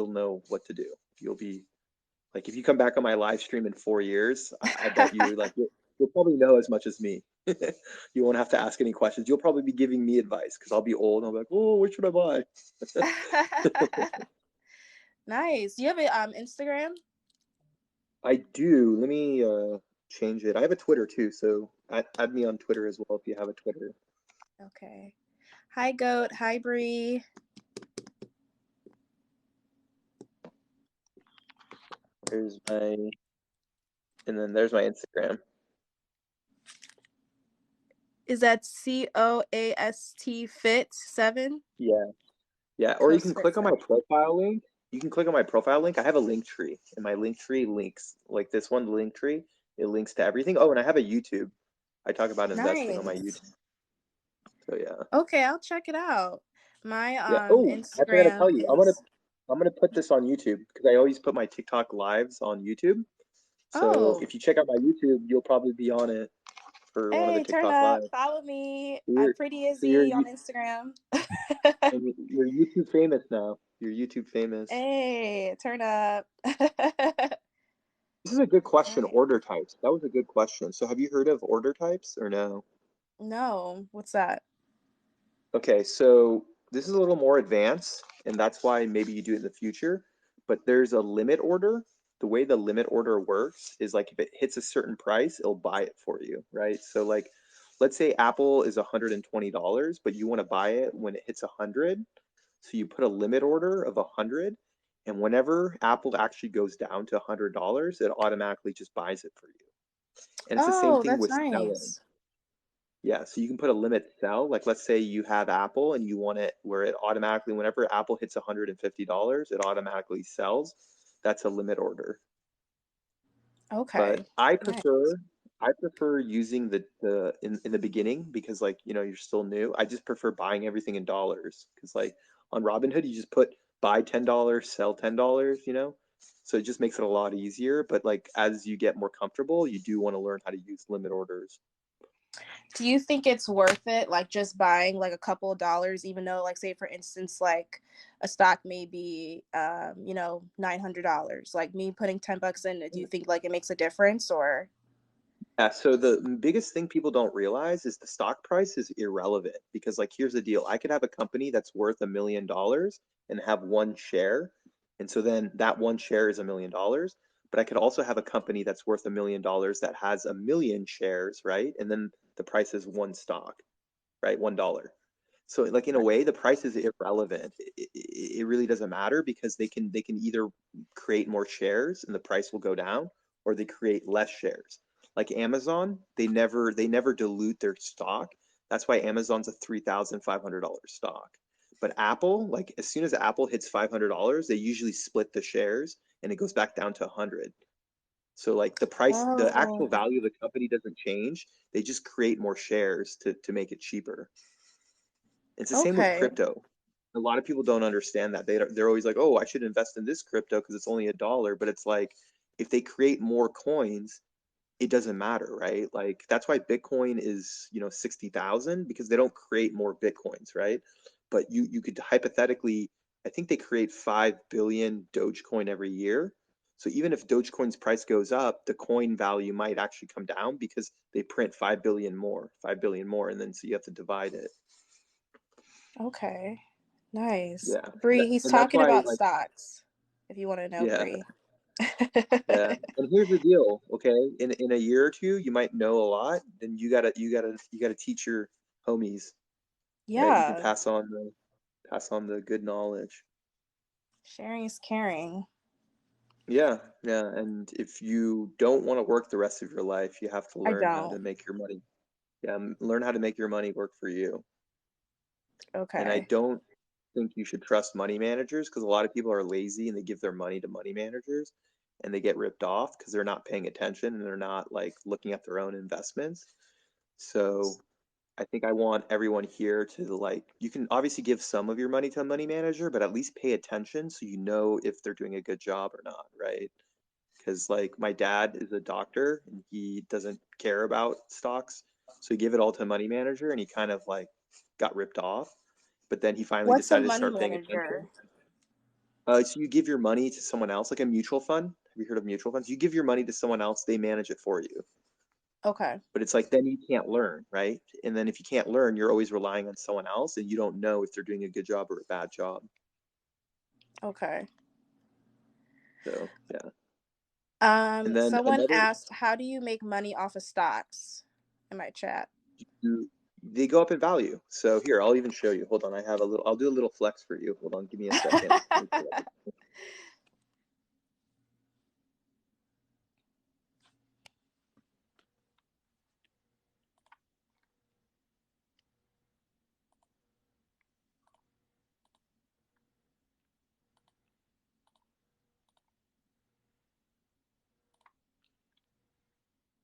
know what to do. You'll be like, if you come back on my live stream in 4 years, I bet you like you'll probably know as much as me. You won't have to ask any questions. You'll probably be giving me advice because I'll be old and I'll be like, oh, what should I buy? Nice. Do you have a Instagram? I do. Let me change it. I have a Twitter too, so add me on Twitter as well if you have a Twitter. Okay. Hi, Goat. Hi, Bree. There's my and then there's my Instagram. Is that COAST Fit7? Yeah. Yeah, or you can Coast Fit click on my 7. profile link. You can click on my profile link. I have a link tree, and my link tree links like this one link tree. It links to everything. Oh, and I have a YouTube. I talk about investing on my Nice. YouTube. So yeah, Okay, I'll check it out. My yeah. Oh, I forgot to tell Instagram you. is I'm gonna put this on YouTube because I always put my TikTok lives on YouTube. So oh, if you check out my YouTube, you'll probably be on it for one of the hey, turn TikTok up, lives. follow me. So I'm pretty so you're Izzy on Instagram. you're YouTube famous now. You're YouTube famous. Hey, turn up. This is a good question. Nice. Order types. That was a good question. So have you heard of order types or no? No, what's that? Okay, so this is a little more advanced, and that's why maybe you do it in the future. But there's a limit order. The way the limit order works is like if it hits a certain price, it'll buy it for you, right? So like let's say Apple is $120, but you want to buy it when it hits 100. So you put a limit order of 100, and whenever Apple actually goes down to $100, it automatically just buys it for you. And it's the same Oh, thing that's with selling. nice. Yeah, so you can put a limit sell. Like let's say you have Apple and you want it where it automatically, whenever Apple hits $150, it automatically sells. That's a limit order. But Okay. I Nice. prefer I prefer using the in the beginning because like, you're still new. I just prefer buying everything in dollars because like on Robinhood you just put buy $10, sell $10. So it just makes it a lot easier, but like as you get more comfortable, you do want to learn how to use limit orders. Do you think it's worth it, like just buying like a couple of dollars, even though, like, say for instance, like a stock may be, $900? Like me putting $10 in, do you think like it makes a difference or? Yeah, so the biggest thing people don't realize is the stock price is irrelevant because, like, here's the deal. I could have a company that's worth $1 million and have one share. And so then that one share is $1 million. But I could also have a company that's worth $1 million that has a million shares, right? And then the price is one stock, right? $1. So like in a way, the price is irrelevant. It really doesn't matter because they can either create more shares and the price will go down, or they create less shares. Like Amazon, they never dilute their stock. That's why Amazon's a $3,500 stock. But Apple, like as soon as Apple hits $500, they usually split the shares and it goes back down to 100. So like the price, the actual Oh, value of the company doesn't change. They just create more shares to make it cheaper. It's the same with okay. crypto. A lot of people don't understand that. They're always like, "Oh, I should invest in this crypto because it's only $1." But it's like if they create more coins, it doesn't matter, right? Like that's why Bitcoin is, 60,000 because they don't create more Bitcoins, right? But you could hypothetically, I think they create 5 billion Dogecoin every year. So even if Dogecoin's price goes up, the coin value might actually come down because they print 5 billion more, 5 billion more, and then so you have to divide it. Okay. Nice. Yeah, Bree, he's and that's talking why about like stocks. If you want to know, yeah. Bree. Yeah. And here's the deal, okay? In a year or two, you might know a lot, then you gotta teach your homies, right? You can Yeah, pass on the good knowledge. sharing is caring. Yeah, yeah. And if you don't want to work the rest of your life, you have to I learn how to don't. make your money. Yeah, learn how to make your money work for you. And I Okay. don't think you should trust money managers because a lot of people are lazy and they give their money to money managers and they get ripped off because they're not paying attention and they're not like looking at their own investments. So I think I want everyone here to like, you can obviously give some of your money to a money manager, but at least pay attention so you know if they're doing a good job or not, right? Because like my dad is a doctor and he doesn't care about stocks. So he gave it all to a money manager and he kind of like got ripped off. But then he finally What's a decided to money start paying attention. manager? So you give your money to someone else, like a mutual fund. Have you heard of mutual funds? You give your money to someone else, they manage it for you. Okay. But it's like then you can't learn, right? And then if you can't learn, you're always relying on someone else and you don't know if they're doing a good job or a bad job. Okay. So yeah. And then Someone another asked, how do you make money off of stocks in my chat? they go up in value. So here, I'll even show you. Hold on, I'll do a little flex for you. Hold on, give me a second.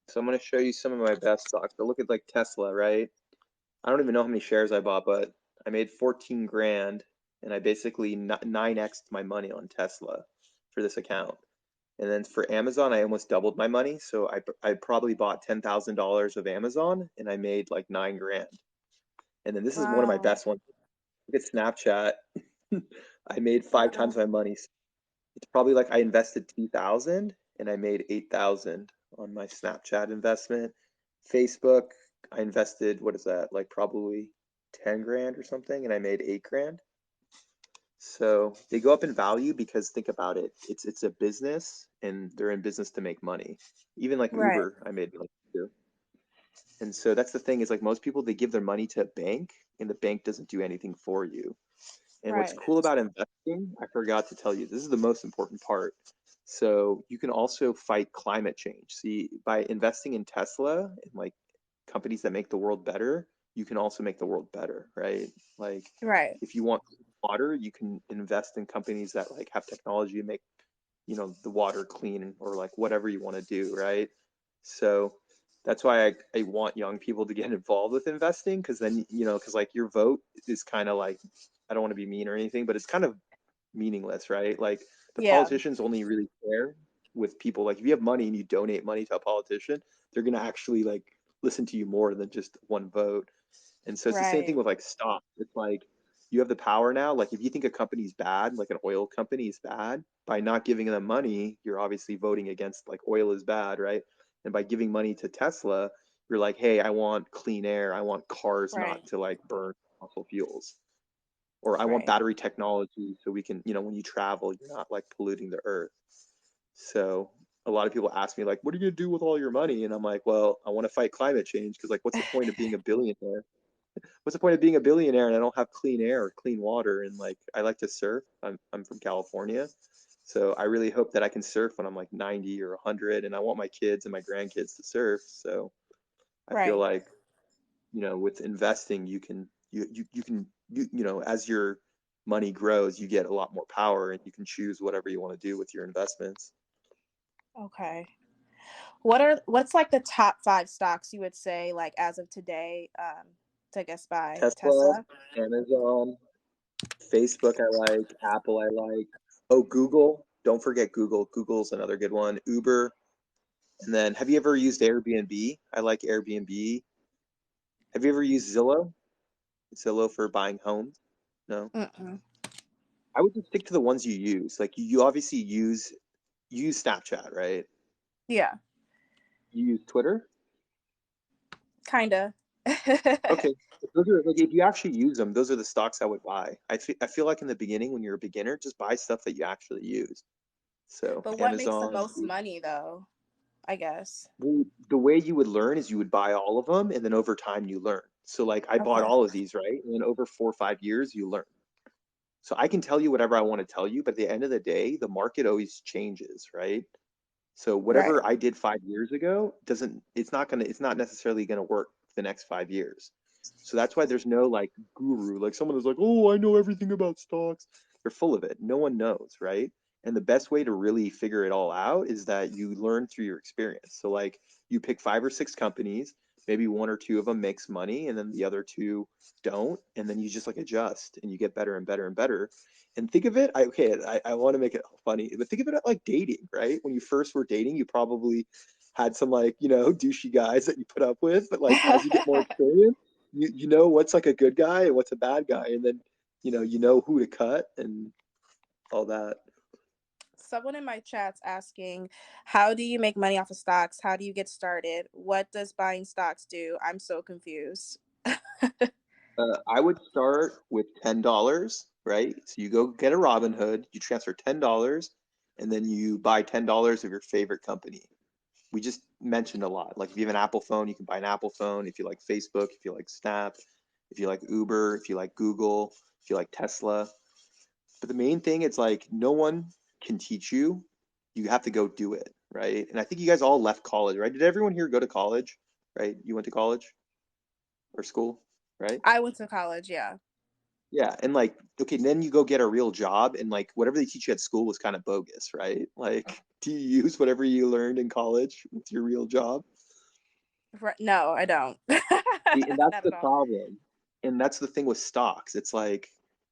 So I'm going to show you some of my best stocks. But look at like Tesla, right? I don't even know how many shares I bought, but I made 14 grand and I basically 9x'd my money on Tesla for this account. And then for Amazon, I almost doubled my money. So I probably bought $10,000 of Amazon and I made like 9 grand. And then this is one of my Wow. best ones. Look at Snapchat. I made five Wow. times my money. It's probably like I invested 2,000 and I made 8,000 on my Snapchat investment. Facebook, I invested, what is that? Like probably 10 grand or something and I made 8 grand. So they go up in value because think about it. It's a business and they're in business to make money. Even like Right. Uber, I made money too. And so that's the thing is like most people they give their money to a bank and the bank doesn't do anything for you. And what's Right. cool about investing, I forgot to tell you, this is the most important part. So you can also fight climate change. See, by investing in Tesla and like companies that make the world better, you can also make the world better, right? Like Right. if you want water, you can invest in companies that like have technology to make, the water clean or like whatever you want to do, right? So that's why I want young people to get involved with investing because then, because like your vote is kind of like, I don't want to be mean or anything, but it's kind of meaningless, right? Like the Yeah. politicians only really care with people. Like if you have money and you donate money to a politician, they're gonna actually like listen to you more than just one vote. And so it's the same thing Right. with like stock. It's like you have the power now. Like if you think a company's bad, like an oil company is bad, by not giving them money, you're obviously voting against like oil is bad, right? And by giving money to Tesla, you're like, hey, I want clean air. I want cars not Right. to like burn fossil fuels. Or I want Right. battery technology so we can, when you travel, you're not like polluting the earth. So a lot of people ask me like, what are you gonna do with all your money? And I'm like, well, I want to fight climate change because like, what's the point of being a billionaire? What's the point of being a billionaire and I don't have clean air or clean water? And like, I like to surf. I'm from California, so I really hope that I can surf when I'm like 90 or 100, and I want my kids and my grandkids to surf. So I feel Right. like with investing, as your money grows, you get a lot more power, and you can choose whatever you want to do with your investments. Okay. What's like the top five stocks you would say like as of today to guess by Tesla, Tesla? Amazon, Facebook, I like. Apple, I like. Oh, Google. Don't forget Google. Google's another good one. Uber. And then, have you ever used Airbnb? I like Airbnb. Have you ever used Zillow? Zillow for buying homes? No. Mm-mm. I would just stick to the ones you use. Like you obviously use Snapchat, right? Yeah. You use Twitter? Kinda. Okay. Those are like if you actually use them, those are the stocks I would buy. I feel like in the beginning when you're a beginner, just buy stuff that you actually use. So But what makes the Amazon, most money though? I guess. the way you would learn is you would buy all of them, and then over time you learn. So like I bought Okay. all of these, right? And then over 4 or 5 years you learn. So I can tell you whatever I want to tell you, but at the end of the day, the market always changes, right? So Right. whatever I did 5 years ago doesn't it's not necessarily gonna work the next 5 years. So that's why there's no like guru, like someone who's like, oh, I know everything about stocks. They're full of it. No one knows, right? And the best way to really figure it all out is that you learn through your experience. So like you pick 5 or 6 companies, maybe one or two of them makes money and then the other two don't, and then you just like adjust and you get better and better and better. And think of it, I want to make it funny, but think of it like dating, right? When you first were dating, you probably had some like, douchey guys that you put up with, but like as you get more experience, you know what's like a good guy and what's a bad guy, and then you know who to cut and all that. Someone in my chat's asking, how do you make money off of stocks? How do you get started? What does buying stocks do? I'm so confused. I would start with $10, right? So you go get a Robinhood, you transfer $10, and then you buy $10 of your favorite company. We just mentioned a lot. Like if you have an Apple phone, you can buy an Apple phone. If you like Facebook, if you like Snap, if you like Uber, if you like Google, if you like Tesla. But the main thing, it's like no one can teach you. You have to go do it, right? And I think you guys all left college, right? Did everyone here go to college, right? You went to college or school, right? I went to college, yeah. Yeah, and like, okay, then you go get a real job, and like whatever they teach you at school was kind of bogus, right? Like, do you use whatever you learned in college with your real job? No, I don't. See, and that's Not the at all. problem. And that's the thing with stocks. It's like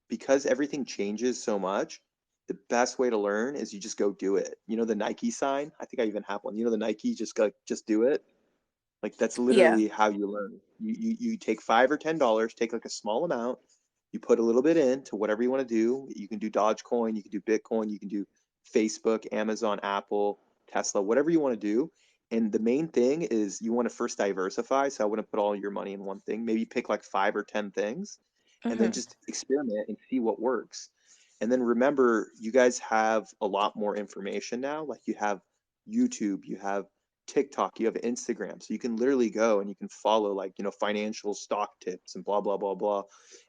because everything changes so much, the best way to learn is you just go do it. You know the Nike sign? I think I even have one. You know the Nike just do it? Like that's Yeah. literally how you learn. You take $5 or $10, take like a small amount, you put a little bit in to whatever you want to do. You can do Dogecoin, you can do Bitcoin, you can do Facebook, Amazon, Apple, Tesla, whatever you want to do. And the main thing is you want to first diversify. So I wouldn't put all your money in one thing. Maybe pick like 5 or 10 things and then Hmm. just experiment and see what works. And then remember, you guys have a lot more information now. Like you have YouTube, you have TikTok, you have Instagram. So you can literally go and you can follow like, financial stock tips and blah, blah, blah, blah.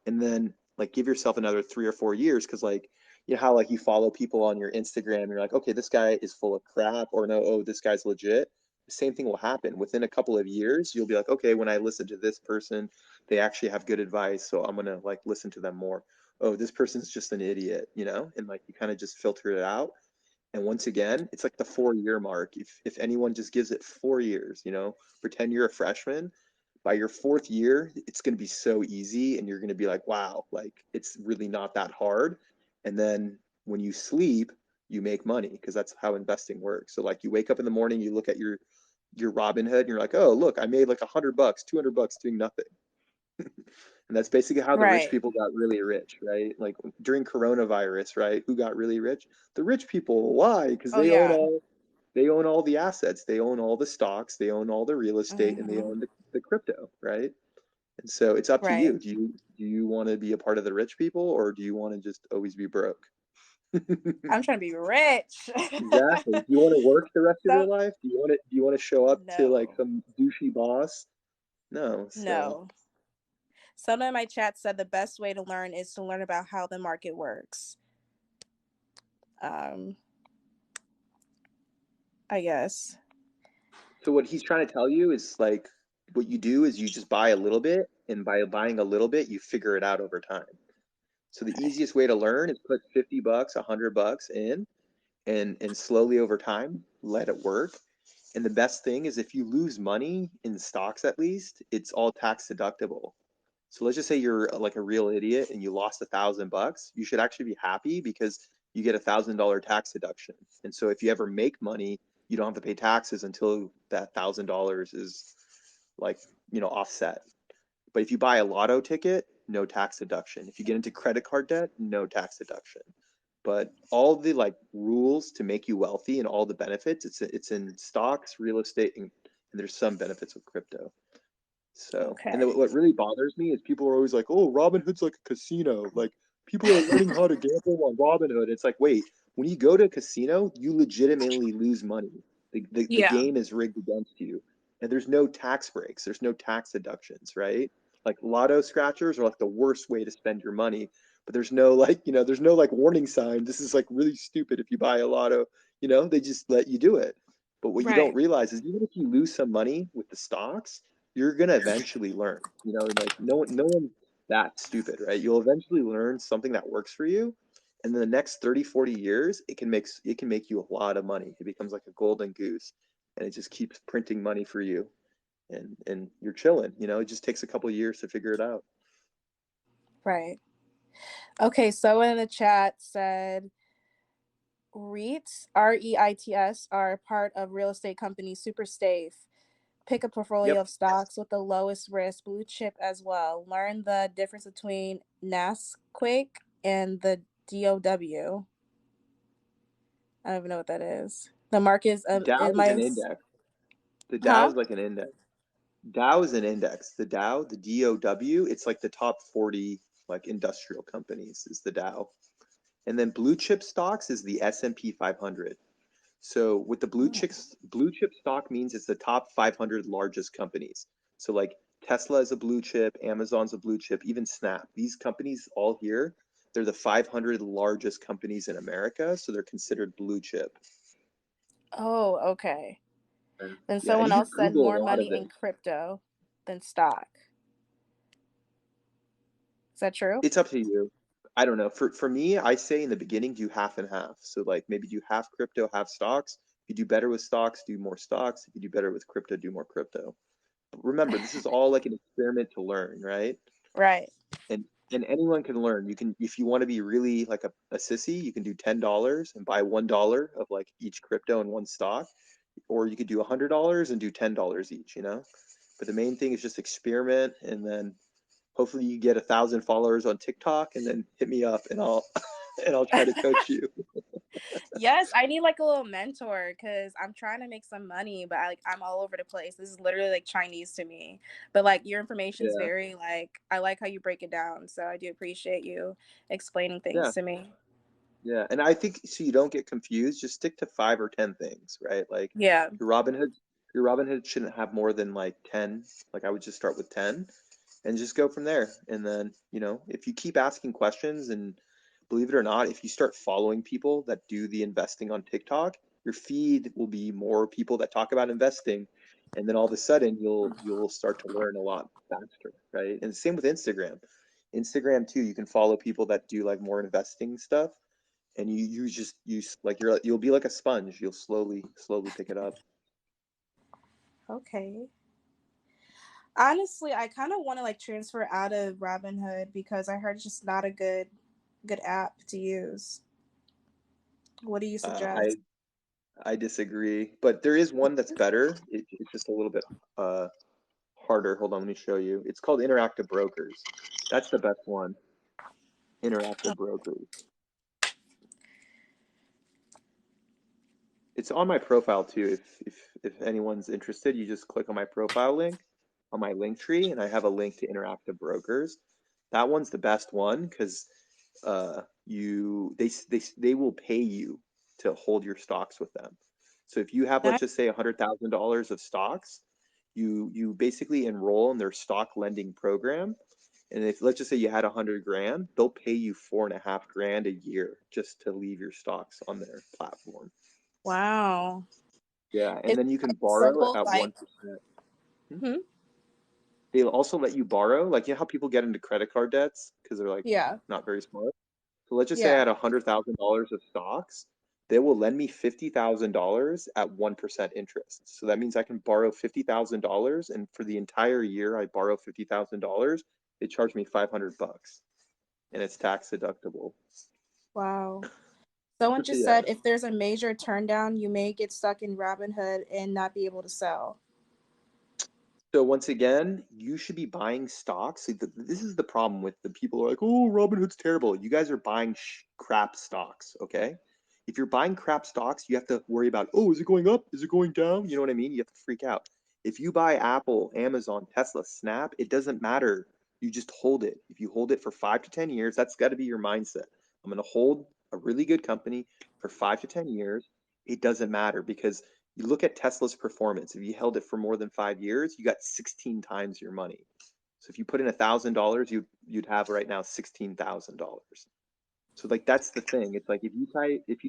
And then like give yourself another 3 or 4 years because like, you know how like you follow people on your Instagram and you're like, okay, this guy is full of crap or no, oh, this guy's legit. The same thing will happen within a couple of years. You'll be like, okay, when I listen to this person, they actually have good advice. So I'm going to like listen to them more. Oh, this person's just an idiot, and like you kind of just filter it out. And once again, it's like the 4 year mark. If anyone just gives it 4 years, pretend you're a freshman, by your fourth year, it's going to be so easy, and you're going to be like, wow, like it's really not that hard. And then when you sleep, you make money because that's how investing works. So like you wake up in the morning, you look at your Robinhood, and you're like, oh, look, I made like $100, $200 doing nothing. And that's basically how the rich Right. people got really rich, right? Like during coronavirus, right? Who got really rich? The rich people. Why? Because Oh yeah. they own all the assets, they own all the stocks, they own all the real estate, and they Hmm. own the crypto, right? And so it's up to Right. you. Do you want to be a part of the rich people or do you want to just always be broke? I'm trying to be rich. Exactly. Do you want to work the rest of your So life? Do you want to show up to like no, some douchey boss? No. So no. Someone in my chat said the best way to learn is to learn about how the market works. Um, I guess. So what he's trying to tell you is like what you do is you just buy a little bit, and by buying a little bit, you figure it out over time. So the Okay. easiest way to learn is put $50, $100 in, and slowly over time let it work. And the best thing is if you lose money in stocks, at least it's all tax deductible. So let's just say you're like a real idiot and you lost $1,000. You should actually be happy because you get $1,000 tax deduction. And so if you ever make money, you don't have to pay taxes until that $1,000 is like, offset. But if you buy a lotto ticket, no tax deduction. If you get into credit card debt, no tax deduction. But all the like rules to make you wealthy and all the benefits, it's in stocks, real estate, and there's some benefits with crypto. So, and then Okay. what really bothers me is people are always like, "Oh, Robinhood's like a casino. Like people are learning how to gamble on Robinhood." It's like, wait, when you go to a casino, you legitimately lose money. The Yeah. game is rigged against you, and there's no tax breaks. There's no tax deductions, right? Like lotto scratchers are like the worst way to spend your money, but there's no like, there's no like warning sign. This is like really stupid if you buy a lotto. They just let you do it. But what you don't Right. realize is even if you lose some money with the stocks, you're gonna eventually learn. Like no one's that stupid, right? You'll eventually learn something that works for you, and then the next 30, 40 years, it can make you a lot of money. It becomes like a golden goose, and it just keeps printing money for you, and you're chilling. It just takes a couple of years to figure it out. Right. Okay, so in the chat said REITs, REITs, are part of real estate company Super Safe. Pick a portfolio Yep. of stocks with the lowest risk, blue chip as well. Learn the difference between Nasquik and the DOW. I don't even know what that is. The market is Dow it is an might, index. The Dow huh? is like an index. Dow is an index. The Dow, the DOW, it's like the top 40 like industrial companies is the Dow. And then blue chip stocks is the S&P 500. So with the blue chip stock means it's the top 500 largest companies. So like Tesla is a blue chip, Amazon's a blue chip, even Snap. These companies all here, they're the 500 largest companies in America, so they're considered blue chip. Oh, okay. And Then yeah, and someone you could else said Google more a lot of money it. in crypto than stock. Is that true? It's up to you. I don't know. For me, I say in the beginning do half and half. So like maybe do half crypto, half stocks. If you do better with stocks, do more stocks. If you do better with crypto, do more crypto. But remember, this is all like an experiment to learn, right? Right. And anyone can learn. You can, if you want to be really like a sissy, you can do $10 and buy $1 of like each crypto and one stock, or you could do $100 and do $10 each. But the main thing is just experiment, and then hopefully you get 1,000 followers on TikTok, and then hit me up, and I'll and I'll try to coach you. Yes, I need like a little mentor because I'm trying to make some money, but I'm all over the place. This is literally like Chinese to me. But like your information is Yeah, very like I like how you break it down. So I do appreciate you explaining yeah, things to me. yeah. And I think so you don't get confused, just stick to 5 or 10 things, right? Like Yeah. your Robinhood, your Robinhood shouldn't have more than like 10. Like I would just start with 10 and just go from there. And then, if you keep asking questions, and believe it or not, if you start following people that do the investing on TikTok, your feed will be more people that talk about investing. And then all of a sudden you'll start to learn a lot faster, right? And same with Instagram. Instagram too, you can follow people that do like more investing stuff, and you just like you'll be like a sponge. You'll slowly pick it up. Okay. Honestly, I kind of want to like transfer out of Robinhood because I heard it's just not a good app to use. What do you Uh, suggest? I I disagree, but there is one that's better. It's just a little bit uh, harder. Hold on, let me show you. It's called Interactive Brokers. That's the best one. Interactive Brokers. It's on my profile too. If anyone's interested, you just click on my profile link on my link tree, and I have a link to Interactive Brokers. That one's the best one because they will pay you to hold your stocks with them. So if you have, let's That- just say, $100,000 of stocks, you basically enroll in their stock lending program. And if let's just say you had 100 grand, they'll pay you 4.5 grand a year just to leave your stocks on their platform. Wow. Yeah, and It's then you can borrow simple at like 1%. hmm? They'll also let you borrow, like how people get into credit card debts because they're like Yeah. not very smart. So let's just say I Yeah. had $100,000 of stocks. They will lend me $50,000 at 1% interest. So that means I can borrow $50,000, and for the entire year I borrow $50,000. They charge me $500, and it's tax deductible. Wow. Someone just Yeah. said if there's a major turndown, you may get stuck in Robinhood and not be able to sell. So once again, you should be buying stocks. This is the problem with the people who are like, "Oh, Robinhood's terrible." You guys are buying crap stocks, okay? If you're buying crap stocks, you have to worry about, "Oh, is it going up? Is it going down?" You know what I mean? You have to freak out. If you buy Apple, Amazon, Tesla, Snap, it doesn't matter. You just hold it. If you hold it for 5 to 10 years, that's got to be your mindset. I'm going to hold a really good company for 5 to 10 years. It doesn't matter because you look at Tesla's performance. If you held it for more than 5 years, you got 16 times your money. So if you put in $1,000, you'd have right now $16,000. So like that's the thing. It's like if you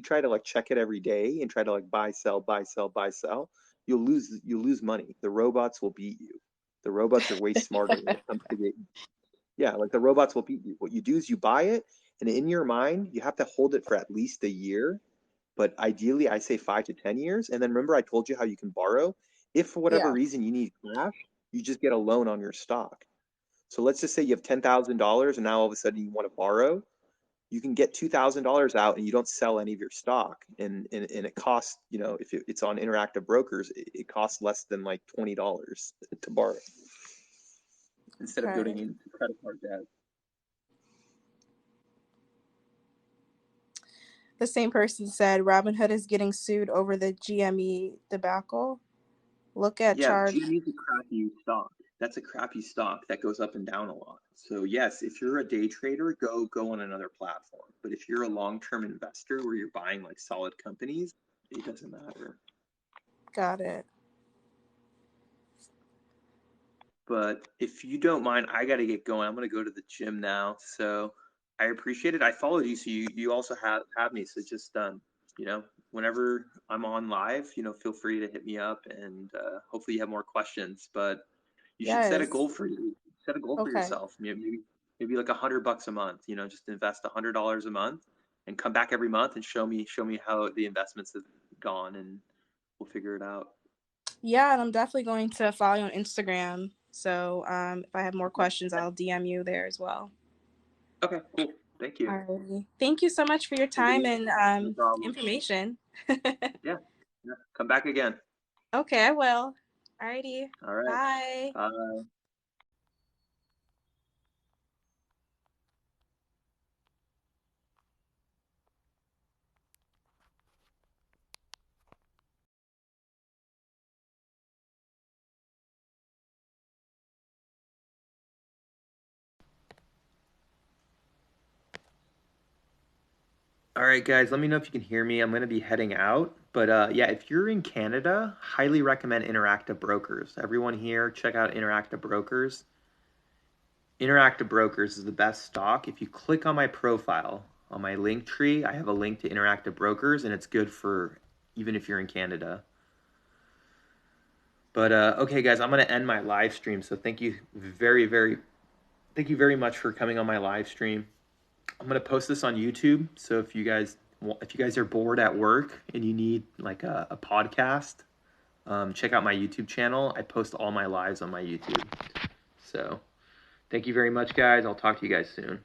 try to like check it every day and try to like buy, sell, buy, sell, buy, sell, you'll lose money. The robots will beat you. The robots are way smarter when it comes to yeah, like the robots will beat you. What you do is you buy it, and in your mind, you have to hold it for at least a year. But ideally, I say 5 to 10 years. And then remember, I told you how you can borrow. If for whatever Yeah. reason you need cash, you just get a loan on your stock. So let's just say you have $10,000 and now all of a sudden you want to borrow. You can get $2,000 out and you don't sell any of your stock. And it costs, if it's on Interactive Brokers, it costs less than like $20 to borrow instead of going Okay. into credit card debt. The same person said Robinhood is getting sued over the GME debacle. Look at Yeah, charge. GME is a crappy stock. That's a crappy stock that goes up and down a lot. So yes, if you're a day trader, go on another platform. But if you're a long-term investor where you're buying like solid companies, it doesn't matter. Got it. But if you don't mind, I got to get going. I'm going to go to the gym now. So I appreciate it. I followed you, so you also have me. So just whenever I'm on live, feel free to hit me up, and hopefully you have more questions. But you should set a Yes. goal for you. Set a goal for Okay. yourself. Maybe like $100 a month. Just invest $100 a month and come back every month and show me how the investments have gone, and we'll figure it out. Yeah, and I'm definitely going to follow you on Instagram. So if I have more Okay. questions, I'll DM you there as well. Okay, cool. Thank you. Alrighty. Thank you so much for your Take it time easy. and No problem. information. Yeah. Yeah. Come back again. Okay, I will. Alrighty. All right. Bye. Bye. All right, guys, let me know if you can hear me. I'm going to be heading out. But yeah, if you're in Canada, highly recommend Interactive Brokers. Everyone here, check out Interactive Brokers. Interactive Brokers is the best stock. If you click on my profile, on my link tree, I have a link to Interactive Brokers, and it's good for even if you're in Canada. But okay, guys, I'm going to end my live stream. So thank you thank you very much for coming on my live stream. I'm gonna post this on YouTube. So if you guys are bored at work and you need like a podcast, check out my YouTube channel. I post all my lives on my YouTube. So thank you very much, guys. I'll talk to you guys soon.